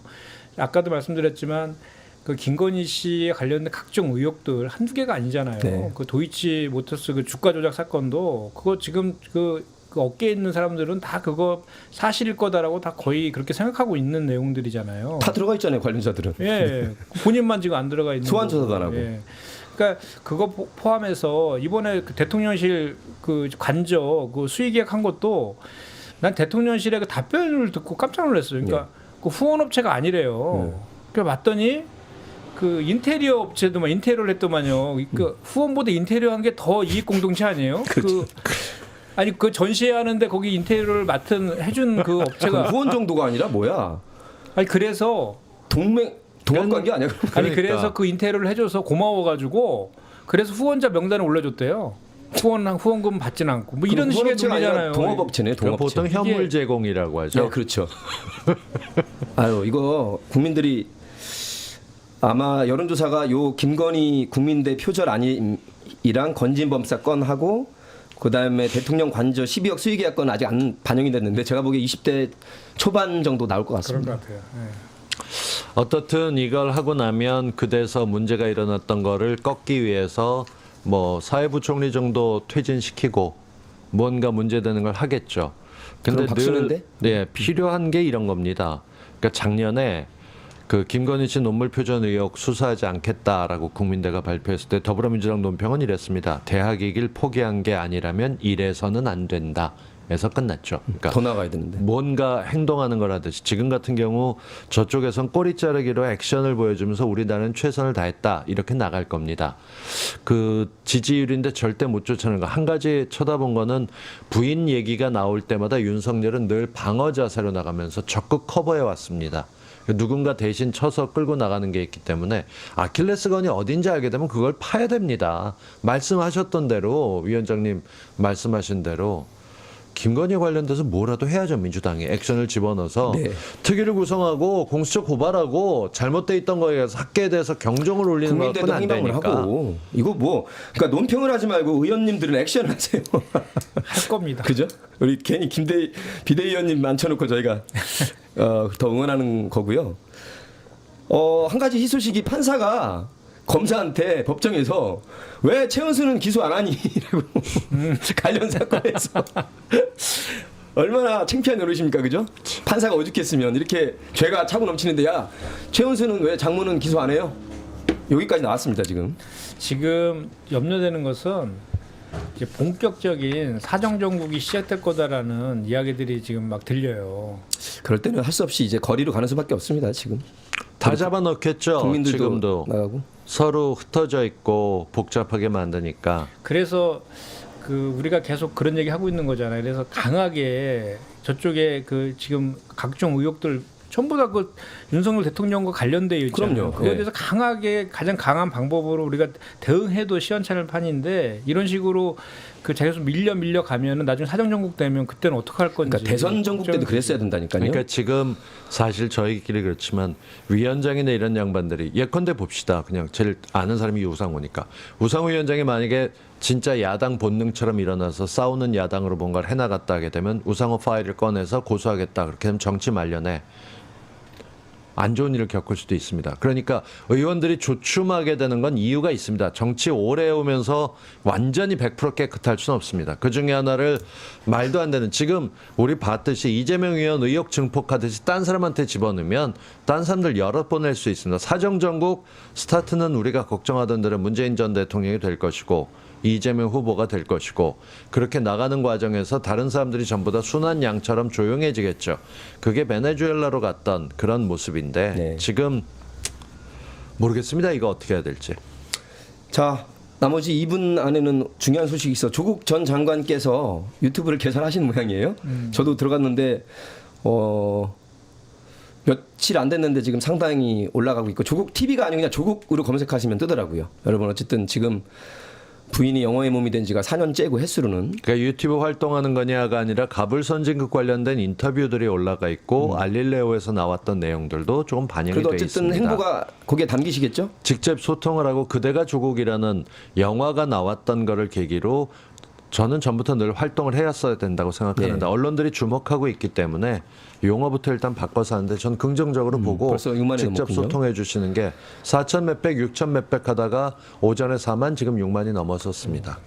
Speaker 3: 아까도 말씀드렸지만 그 김건희 씨에 관련된 각종 의혹들 한두 개가 아니잖아요.
Speaker 1: 네.
Speaker 3: 그 도이치 모터스 그 주가 조작 사건도 그거 지금 그 어깨에 있는 사람들은 다 그거 사실일 거다라고 다 거의 그렇게 생각하고 있는 내용들이잖아요.
Speaker 1: 다 들어가 있잖아요 관련자들은.
Speaker 3: 예, 본인만 지금 안 들어가 있는
Speaker 1: 소환
Speaker 3: 거고.
Speaker 1: 조사도 안 하고.
Speaker 3: 예. 그러니까 그거 포함해서 이번에 그 대통령실 그 관저 그 수의계약 한 것도 난 대통령실의 그 답변을 듣고 깜짝 놀랐어요. 그러니까 그 후원업체가 아니래요. 그래 봤더니 그 인테리어 업체도 막 인테리어를 했더만요. 그 후원보다 인테리어 한 게 더 이익 공동체 아니에요? 그 아니 그 전시하는데 거기 인테리어를 해준 그 업체가
Speaker 1: 후원 정도가 아니라 뭐야?
Speaker 3: 아니 그래서
Speaker 1: 동업관계 아니야?
Speaker 3: 아니 그래서 그 인테리어를 해줘서 고마워가지고 그래서 후원자 명단에 올려줬대요. 후원금 받지는 않고 뭐 이런 식의 논리잖아요.
Speaker 1: 동업업체네.
Speaker 2: 그러니까
Speaker 1: 동업업체.
Speaker 2: 보통 현물 제공이라고 하죠.
Speaker 1: 네, 그렇죠. 아유 이거 국민들이 아마 여론조사가 요 김건희 국민대 표절 아니랑 건진범 사건하고 그다음에 대통령 관저 12억 수의계약 건 아직 안 반영이 됐는데 제가 보기에 20대 초반 정도 나올 것
Speaker 3: 그런
Speaker 1: 같습니다.
Speaker 3: 것 같아요. 네.
Speaker 2: 어떻든 이걸 하고 나면 그대서 문제가 일어났던 거를 꺾기 위해서 뭐 사회부 총리 정도 퇴진시키고 뭔가 문제되는 걸 하겠죠. 근데
Speaker 1: 그럼 박수는데?
Speaker 2: 네, 필요한 게 이런 겁니다. 그러니까 작년에 그 김건희 씨 논문 표절 의혹 수사하지 않겠다라고 국민대가 발표했을 때 더불어민주당 논평은 이랬습니다. 대학이길 포기한 게 아니라면 이래서는 안 된다. 에서 끝났죠. 그러니까
Speaker 1: 더 나가야 되는데.
Speaker 2: 뭔가 행동하는 거라듯이 지금 같은 경우 저쪽에선 꼬리 자르기로 액션을 보여주면서 우리나라는 최선을 다했다 이렇게 나갈 겁니다. 그 지지율인데 절대 못 쫓아내는 거. 한 가지 쳐다본 거는 부인 얘기가 나올 때마다 윤석열은 늘 방어 자세로 나가면서 적극 커버해 왔습니다. 누군가 대신 쳐서 끌고 나가는 게 있기 때문에 아킬레스건이 어딘지 알게 되면 그걸 파야 됩니다. 말씀하셨던 대로 위원장님 말씀하신 대로 김건희 관련돼서 뭐라도 해야죠. 민주당이 액션을 집어넣어서
Speaker 1: 네.
Speaker 2: 특위를 구성하고 공수처 고발하고 잘못돼 있던 거에 대해서 학계에 대해서 경종을 울리는
Speaker 1: 국민대도
Speaker 2: 것뿐 안
Speaker 1: 행동을
Speaker 2: 되니까.
Speaker 1: 하고 이거 뭐 그러니까 논평을 하지 말고 의원님들은 액션을 하세요.
Speaker 3: 할 겁니다.
Speaker 1: 그죠? 우리 괜히 비대위원님 앉혀놓고 저희가 더 응원하는 거고요. 한 가지 희소식이 판사가 검사한테 법정에서 왜 최은수는 기소 안 하니? 라고 관련 사건에서 얼마나 창피한 노릇입니까, 그죠? 판사가 오죽했으면 이렇게 죄가 차고 넘치는데 야 최은수는 왜 장모는 기소 안 해요? 여기까지 나왔습니다 지금.
Speaker 3: 지금 염려되는 것은 이제 본격적인 사정 정국이 시작될 거다라는 이야기들이 지금 막 들려요.
Speaker 1: 그럴 때는 할 수 없이 이제 거리로 가는 수밖에 없습니다 지금.
Speaker 2: 다 잡아넣겠죠.
Speaker 1: 국민들도
Speaker 2: 지금도
Speaker 1: 나가고.
Speaker 2: 서로 흩어져 있고 복잡하게 만드니까.
Speaker 3: 그래서 그 우리가 계속 그런 얘기 하고 있는 거잖아요. 그래서 강하게 저쪽에 그 지금 각종 의혹들 전부 다 그 윤석열 대통령과 관련되어 있잖아요.
Speaker 1: 그럼요.
Speaker 3: 그거에
Speaker 1: 예.
Speaker 3: 대해서 강하게 가장 강한 방법으로 우리가 대응해도 시원찮을 판인데 이런 식으로 그 계속 밀려 가면은 나중에 사정 정국 되면 그때는 어떻게 할 건지.
Speaker 1: 그러니까 대선 전국 때도 그랬어야 된다니까요.
Speaker 2: 그러니까 지금 사실 저희끼리 그렇지만 위원장이나 이런 양반들이 예컨대 봅시다. 그냥 제일 아는 사람이 우상호니까. 우상호 위원장이 만약에 진짜 야당 본능처럼 일어나서 싸우는 야당으로 뭔가를 해나갔다 하게 되면 우상호 파일을 꺼내서 고소하겠다. 그렇게 되면 정치 말년에 안 좋은 일을 겪을 수도 있습니다. 그러니까 의원들이 조춤하게 되는 건 이유가 있습니다. 정치 오래 해오면서 완전히 100% 깨끗할 수는 없습니다. 그 중에 하나를 말도 안 되는 지금 우리 봤듯이 이재명 의원 의혹 증폭하듯이 딴 사람한테 집어넣으면 딴 사람들 여러 번 낼 수 있습니다. 사정정국 스타트는 우리가 걱정하던 대로 문재인 전 대통령이 될 것이고 이재명 후보가 될 것이고 그렇게 나가는 과정에서 다른 사람들이 전부 다 순한 양처럼 조용해지겠죠. 그게 베네수엘라로 갔던 그런 모습인데
Speaker 1: 네.
Speaker 2: 지금 모르겠습니다. 이거 어떻게 해야 될지.
Speaker 1: 자, 나머지 2분 안에는 중요한 소식이 있어. 조국 전 장관께서 유튜브를 개설하신 모양이에요. 저도 들어갔는데 며칠 안 됐는데 지금 상당히 올라가고 있고 조국 TV가 아니고 그냥 조국으로 검색하시면 뜨더라고요. 여러분 어쨌든 지금 부인이 영어의 몸이 된 지가 4년째고 횟수로는
Speaker 2: 그러니까 유튜브 활동하는 거냐가 아니라 가불 선진국 관련된 인터뷰들이 올라가 있고 알릴레오에서 나왔던 내용들도 조금 반영이
Speaker 1: 그래도
Speaker 2: 돼
Speaker 1: 어쨌든
Speaker 2: 있습니다.
Speaker 1: 행보가 거기에 담기시겠죠?
Speaker 2: 직접 소통을 하고 그대가 조국이라는 영화가 나왔던 거를 계기로 저는 전부터 늘 활동을 해왔어야 된다고 생각하는데
Speaker 1: 네.
Speaker 2: 언론들이 주목하고 있기 때문에 용어부터 일단 바꿔서 하는데 전 긍정적으로 보고
Speaker 1: 벌써 6만이
Speaker 2: 직접
Speaker 1: 넘었군요.
Speaker 2: 소통해 주시는 게 4천 몇백, 6천 몇백 하다가 오전에 4만 지금 6만이 넘어섰습니다.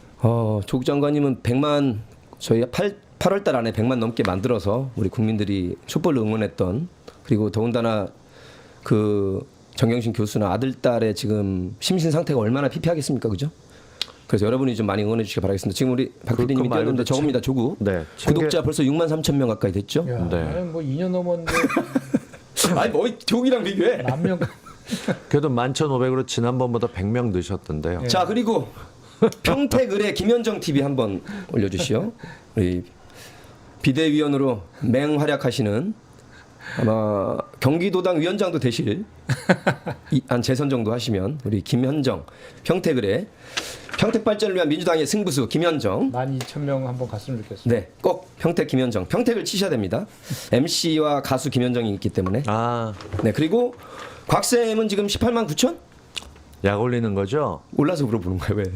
Speaker 1: 조국 장관님은 100만 저희 8월 달 안에 100만 넘게 만들어서 우리 국민들이 촛불로 응원했던 그리고 더군다나 그 정경심 교수나 아들 딸의 지금 심신 상태가 얼마나 피폐하겠습니까, 그죠? 그래서 여러분이 좀 많이 응원해 주시기 바라겠습니다. 지금 우리 박 PD님이
Speaker 2: 말고도
Speaker 1: 띄웠는데 저겁니다, 조국.
Speaker 2: 네,
Speaker 1: 구독자 벌써 6만 3천 명 가까이 됐죠?
Speaker 3: 야,
Speaker 2: 네.
Speaker 3: 아니, 뭐 2년 넘었는데
Speaker 1: 아니 뭐 조국이랑 비교해?
Speaker 3: 만 명.
Speaker 2: 그래도 11,500으로 지난번보다 100명 늘셨던데요.
Speaker 1: 자 그리고 평택을의 김현정 TV 한번 올려주시오. 우리 비대위원으로 맹활약하시는 아마 경기도당 위원장도 되실 한 재선 정도 하시면 우리 김현정 평택을의 평택 발전을 위한 민주당의 승부수 김현정.
Speaker 3: 12,000명 한번 갔으면 좋겠습니다.
Speaker 1: 네, 꼭 평택 김현정. 평택을 치셔야 됩니다. MC와 가수 김현정이 있기 때문에.
Speaker 2: 아,
Speaker 1: 네, 그리고 곽쌤은 지금 18만 9천?
Speaker 2: 약 올리는 거죠?
Speaker 1: 올라서 물어보는 거예요, 왜?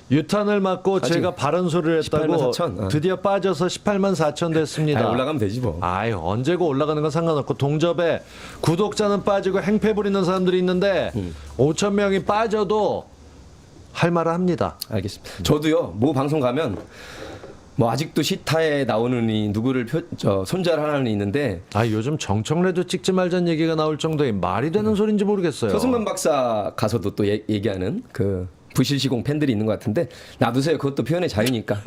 Speaker 2: 유탄을 맞고
Speaker 1: 아직
Speaker 2: 제가 바른 소리를
Speaker 1: 18만
Speaker 2: 했다고
Speaker 1: 4천.
Speaker 2: 드디어 빠져서 18만 4천 됐습니다.
Speaker 1: 올라가면 되지 뭐.
Speaker 2: 아유, 언제고 올라가는 건 상관없고 동접에 구독자는 빠지고 행패 부리는 사람들이 있는데 5천 명이 빠져도 할 말을 합니다.
Speaker 1: 알겠습니다. 저도요, 모 방송 가면 뭐 아직도 시타에 나오느니 누구를 손절하는 이 있는데
Speaker 2: 아, 요즘 정청래도 찍지 말자는 얘기가 나올 정도의 말이 되는 소리인지 모르겠어요.
Speaker 1: 서승만 박사 가서도 또 얘기하는 그 부실시공 팬들이 있는 것 같은데 놔두세요. 그것도 표현의 자유니까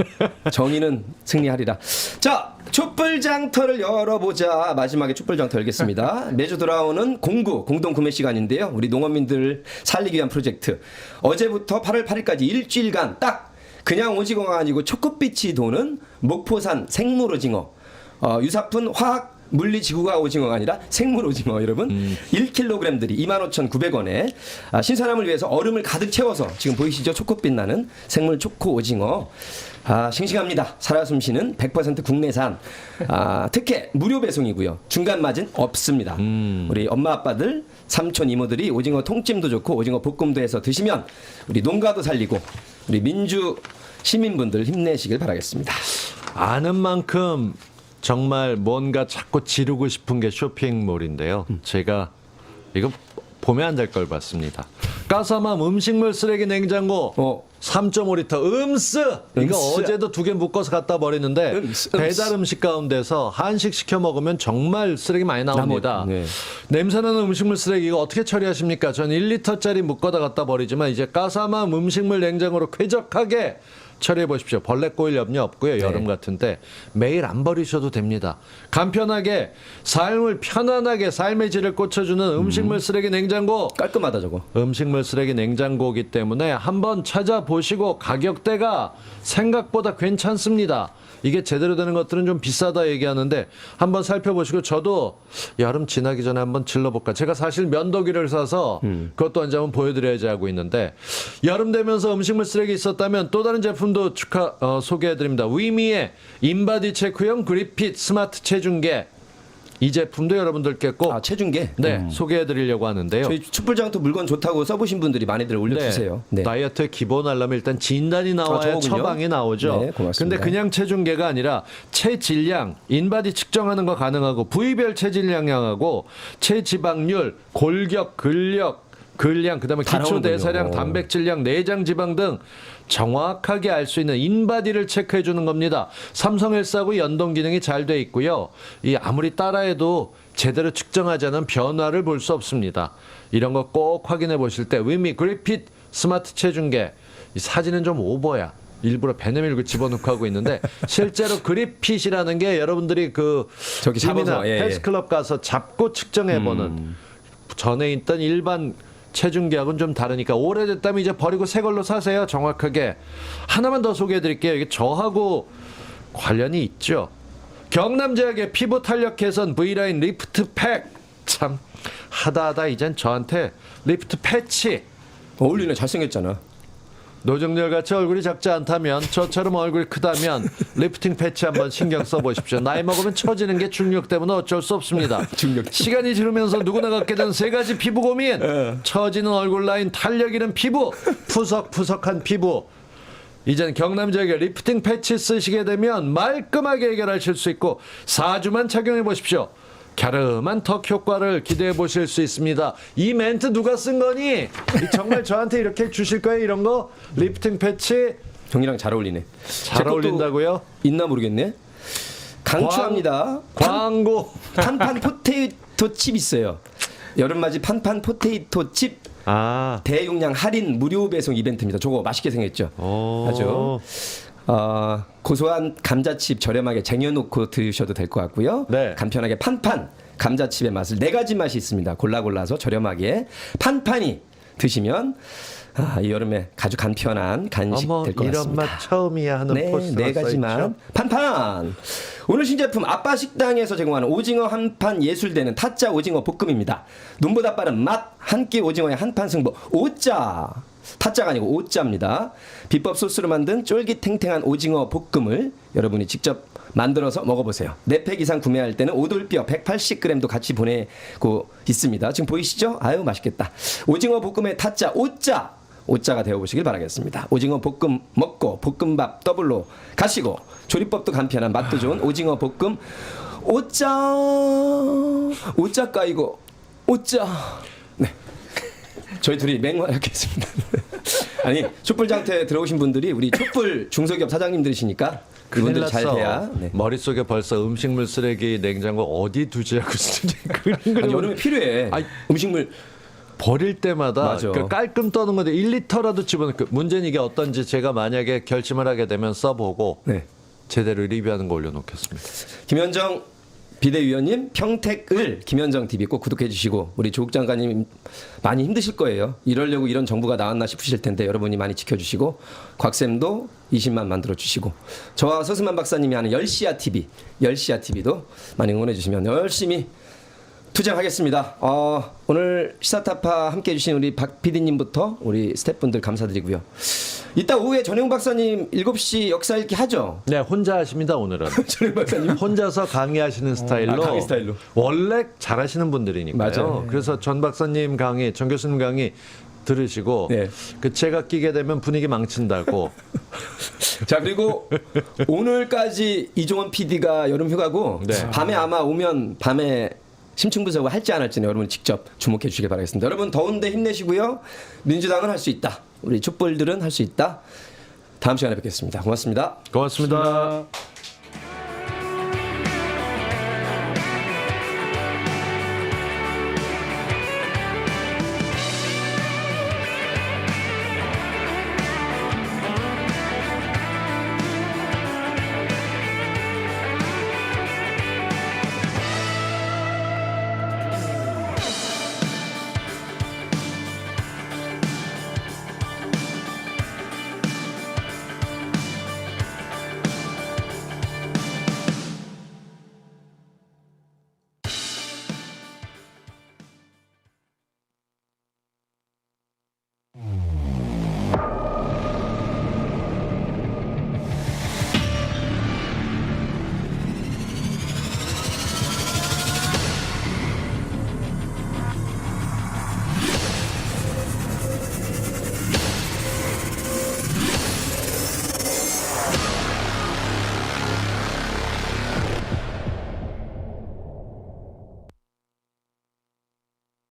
Speaker 1: 정의는 승리하리라. 자, 촛불장터를 열어보자. 마지막에 촛불장터 열겠습니다. 매주 돌아오는 공동 구매 시간인데요. 우리 농업민들 살리기 위한 프로젝트. 어제부터 8월 8일까지 일주일간 딱 그냥 오징어가 아니고 초코빛이 도는 목포산 생물 오징어. 유사푼 화학 물리지구가 오징어가 아니라 생물 오징어 여러분 1kg들이 25,900원에 신선함을 위해서 얼음을 가득 채워서 지금 보이시죠? 초코빛 나는 생물 초코 오징어 싱싱합니다. 살아 숨쉬는 100% 국내산 특혜 무료 배송이고요. 중간 마진 없습니다. 우리 엄마 아빠들 삼촌 이모들이 오징어 통찜도 좋고 오징어 볶음도 해서 드시면 우리 농가도 살리고 우리 민주 시민분들 힘내시길 바라겠습니다.
Speaker 2: 아는 만큼 정말 뭔가 자꾸 지르고 싶은 게 쇼핑몰인데요. 제가 이거 보면 안 될 걸 봤습니다. 까사맘 음식물 쓰레기 냉장고 3.5리터 음스 이거 어제도 2개 묶어서 갖다 버리는데 배달 음식 가운데서 한식 시켜 먹으면 정말 쓰레기 많이 나옵니다.
Speaker 1: 네.
Speaker 2: 냄새나는 음식물 쓰레기 이거 어떻게 처리하십니까? 전 1리터짜리 묶어다 갖다 버리지만 이제 까사맘 음식물 냉장고로 쾌적하게 처리해 보십시오. 벌레 꼬일 염려 없고요. 여름 같은데 매일 안 버리셔도 됩니다. 간편하게 삶을 편안하게 삶의 질을 꽂혀주는 음식물 쓰레기 냉장고.
Speaker 1: 깔끔하다 저거.
Speaker 2: 음식물 쓰레기 냉장고이기 때문에 한번 찾아보시고 가격대가 생각보다 괜찮습니다. 이게 제대로 되는 것들은 좀 비싸다 얘기하는데 한번 살펴보시고 저도 여름 지나기 전에 한번 질러볼까. 제가 사실 면도기를 사서 그것도 한 장은 보여드려야지 하고 있는데 여름 되면서 음식물 쓰레기 있었다면 또 다른 제품도 소개해드립니다. 위미의 인바디 체크용 그립핏 스마트 체중계 이 제품도 여러분들께 꼭
Speaker 1: 아, 체중계.
Speaker 2: 네, 소개해드리려고 하는데요.
Speaker 1: 저희 촛불장터 물건 좋다고 써보신 분들이 많이들 올려주세요. 네.
Speaker 2: 다이어트에 기본 하려면 일단 진단이 나와야
Speaker 1: 저거군요.
Speaker 2: 처방이 나오죠.
Speaker 1: 네, 고맙습니다.
Speaker 2: 근데 그냥 체중계가 아니라 체질량, 인바디 측정하는 거 가능하고 부위별 체질량하고 체지방률, 골격, 근량, 그다음에
Speaker 1: 다
Speaker 2: 기초 대사량,
Speaker 1: 나오는군요.
Speaker 2: 단백질량, 내장 지방 등 정확하게 알 수 있는 인바디를 체크해 주는 겁니다. 삼성헬스하고 연동 기능이 잘 돼 있고요. 이 아무리 따라해도 제대로 측정하지 않은 변화를 볼 수 없습니다. 이런 거 꼭 확인해 보실 때 위미 그리핏 스마트 체중계, 이 사진은 좀 오버야. 일부러 배내 밀고 집어넣고 하고 있는데 실제로 그립핏이라는 게 여러분들이 그
Speaker 1: 저기
Speaker 2: 짐이나
Speaker 1: 잡아서, 예, 예.
Speaker 2: 헬스클럽 가서 잡고 측정해보는 전에 있던 일반 체중계하고는 좀 다르니까 오래됐다면 이제 버리고 새 걸로 사세요. 정확하게. 하나만 더 소개해드릴게요. 이게 저하고 관련이 있죠. 경남제약의 피부 탄력 개선 V라인 리프트 팩. 참 하다 이젠 저한테 리프트 패치.
Speaker 1: 어울리네. 잘생겼잖아.
Speaker 2: 노정열 같이 얼굴이 작지 않다면, 저처럼 얼굴이 크다면 리프팅 패치 한번 신경 써보십시오. 나이 먹으면 처지는 게 중력 때문에 어쩔 수 없습니다.
Speaker 1: 중력.
Speaker 2: 시간이 지르면서 누구나 갖게 된 세 가지 피부 고민. 처지는 얼굴 라인, 탄력 잃은 피부, 푸석푸석한 피부. 이젠 경남지역의 리프팅 패치 쓰시게 되면 말끔하게 해결하실 수 있고 4주만 착용해 보십시오. 갸름한 턱 효과를 기대해 보실 수 있습니다. 이 멘트 누가 쓴 거니? 정말 저한테 이렇게 주실 거예요? 이런 거? 리프팅 패치
Speaker 1: 형이랑 잘 어울리네.
Speaker 2: 잘
Speaker 1: 제 것도
Speaker 2: 어울린다고요?
Speaker 1: 있나 모르겠네. 강추합니다.
Speaker 2: 광고.
Speaker 1: 판판 포테이토 칩 있어요. 여름맞이 판판 포테이토 칩
Speaker 2: 아,
Speaker 1: 대용량 할인 무료 배송 이벤트입니다. 저거 맛있게 생겼죠.
Speaker 2: 오.
Speaker 1: 아주 고소한 감자칩 저렴하게 쟁여놓고 드셔도 될 것 같고요.
Speaker 2: 네.
Speaker 1: 간편하게 판판 감자칩의 맛을 4가지 맛이 있습니다. 골라서 저렴하게 판판이 드시면 이 여름에 아주 간편한 간식
Speaker 2: 어머,
Speaker 1: 될 것 같습니다.
Speaker 2: 이런 맛 처음이야 하는
Speaker 1: 네,
Speaker 2: 포스가
Speaker 1: 4가지만 판판. 오늘 신제품 아빠 식당에서 제공하는 오징어 한 판 예술되는 타짜 오징어 볶음입니다. 눈보다 빠른 맛 한 끼 오징어의 한판 승부 오짜. 타짜가 아니고 오짜입니다. 비법 소스로 만든 쫄깃탱탱한 오징어 볶음을 여러분이 직접 만들어서 먹어보세요. 4팩 이상 구매할 때는 오돌뼈 180g도 같이 보내고 있습니다. 지금 보이시죠? 아유 맛있겠다. 오징어 볶음의 타짜 오짜가 되어보시길 바라겠습니다. 오징어 볶음 먹고 볶음밥 더블로 가시고 조리법도 간편한 맛도 좋은 오징어 볶음 오짜 까이고 오짜. 네. 저희 둘이 맹활약했습니다. 아니 촛불장터에 들어오신 분들이 우리 촛불 중소기업 사장님들이시니까 그분들 잘 돼야. 네.
Speaker 2: 머릿속에 벌써 음식물 쓰레기 냉장고 어디 두지 하고 있는지
Speaker 1: 아니, 여름에 필요해.
Speaker 2: 아니,
Speaker 1: 음식물
Speaker 2: 버릴 때마다
Speaker 1: 맞아.
Speaker 2: 그 깔끔 떠는 건데 1리터라도 집어넣고 문제는 이게 어떤지 제가 만약에 결심을 하게 되면 써보고
Speaker 1: 네.
Speaker 2: 제대로 리뷰하는 거 올려놓겠습니다.
Speaker 1: 김현정 비대위원님 평택을 김현정 TV 꼭 구독해 주시고 우리 조국 장관님 많이 힘드실 거예요. 이러려고 이런 정부가 나왔나 싶으실 텐데 여러분이 많이 지켜주시고 곽쌤도 20만 만들어 주시고 저와 서수만 박사님이 하는 열시야 TV도 많이 응원해 주시면 열심히 투쟁하겠습니다. 오늘 시사타파 함께해 주신 우리 박 PD님부터 우리 스태프분들 감사드리고요. 이따 오후에 전용 박사님 7시 역사 읽기 하죠?
Speaker 2: 네, 혼자 하십니다 오늘은.
Speaker 1: 전용 박사님.
Speaker 2: 혼자서 강의하시는 스타일로.
Speaker 1: 강의 스타일로.
Speaker 2: 원래 잘하시는 분들이니까요.
Speaker 1: 맞아요.
Speaker 2: 그래서 전 박사님 강의, 전 교수님 강의 들으시고
Speaker 1: 네.
Speaker 2: 그 제가 끼게 되면 분위기 망친다고.
Speaker 1: 자 그리고 오늘까지 이종원 PD가 여름 휴가고
Speaker 2: 네.
Speaker 1: 밤에 아마 오면 밤에 심층부석을 할지 안 할지는 여러분 직접 주목해 주시기 바라겠습니다. 여러분 더운데 힘내시고요. 민주당은 할 수 있다. 우리 촛불들은 할 수 있다. 다음 시간에 뵙겠습니다. 고맙습니다.
Speaker 2: 고맙습니다.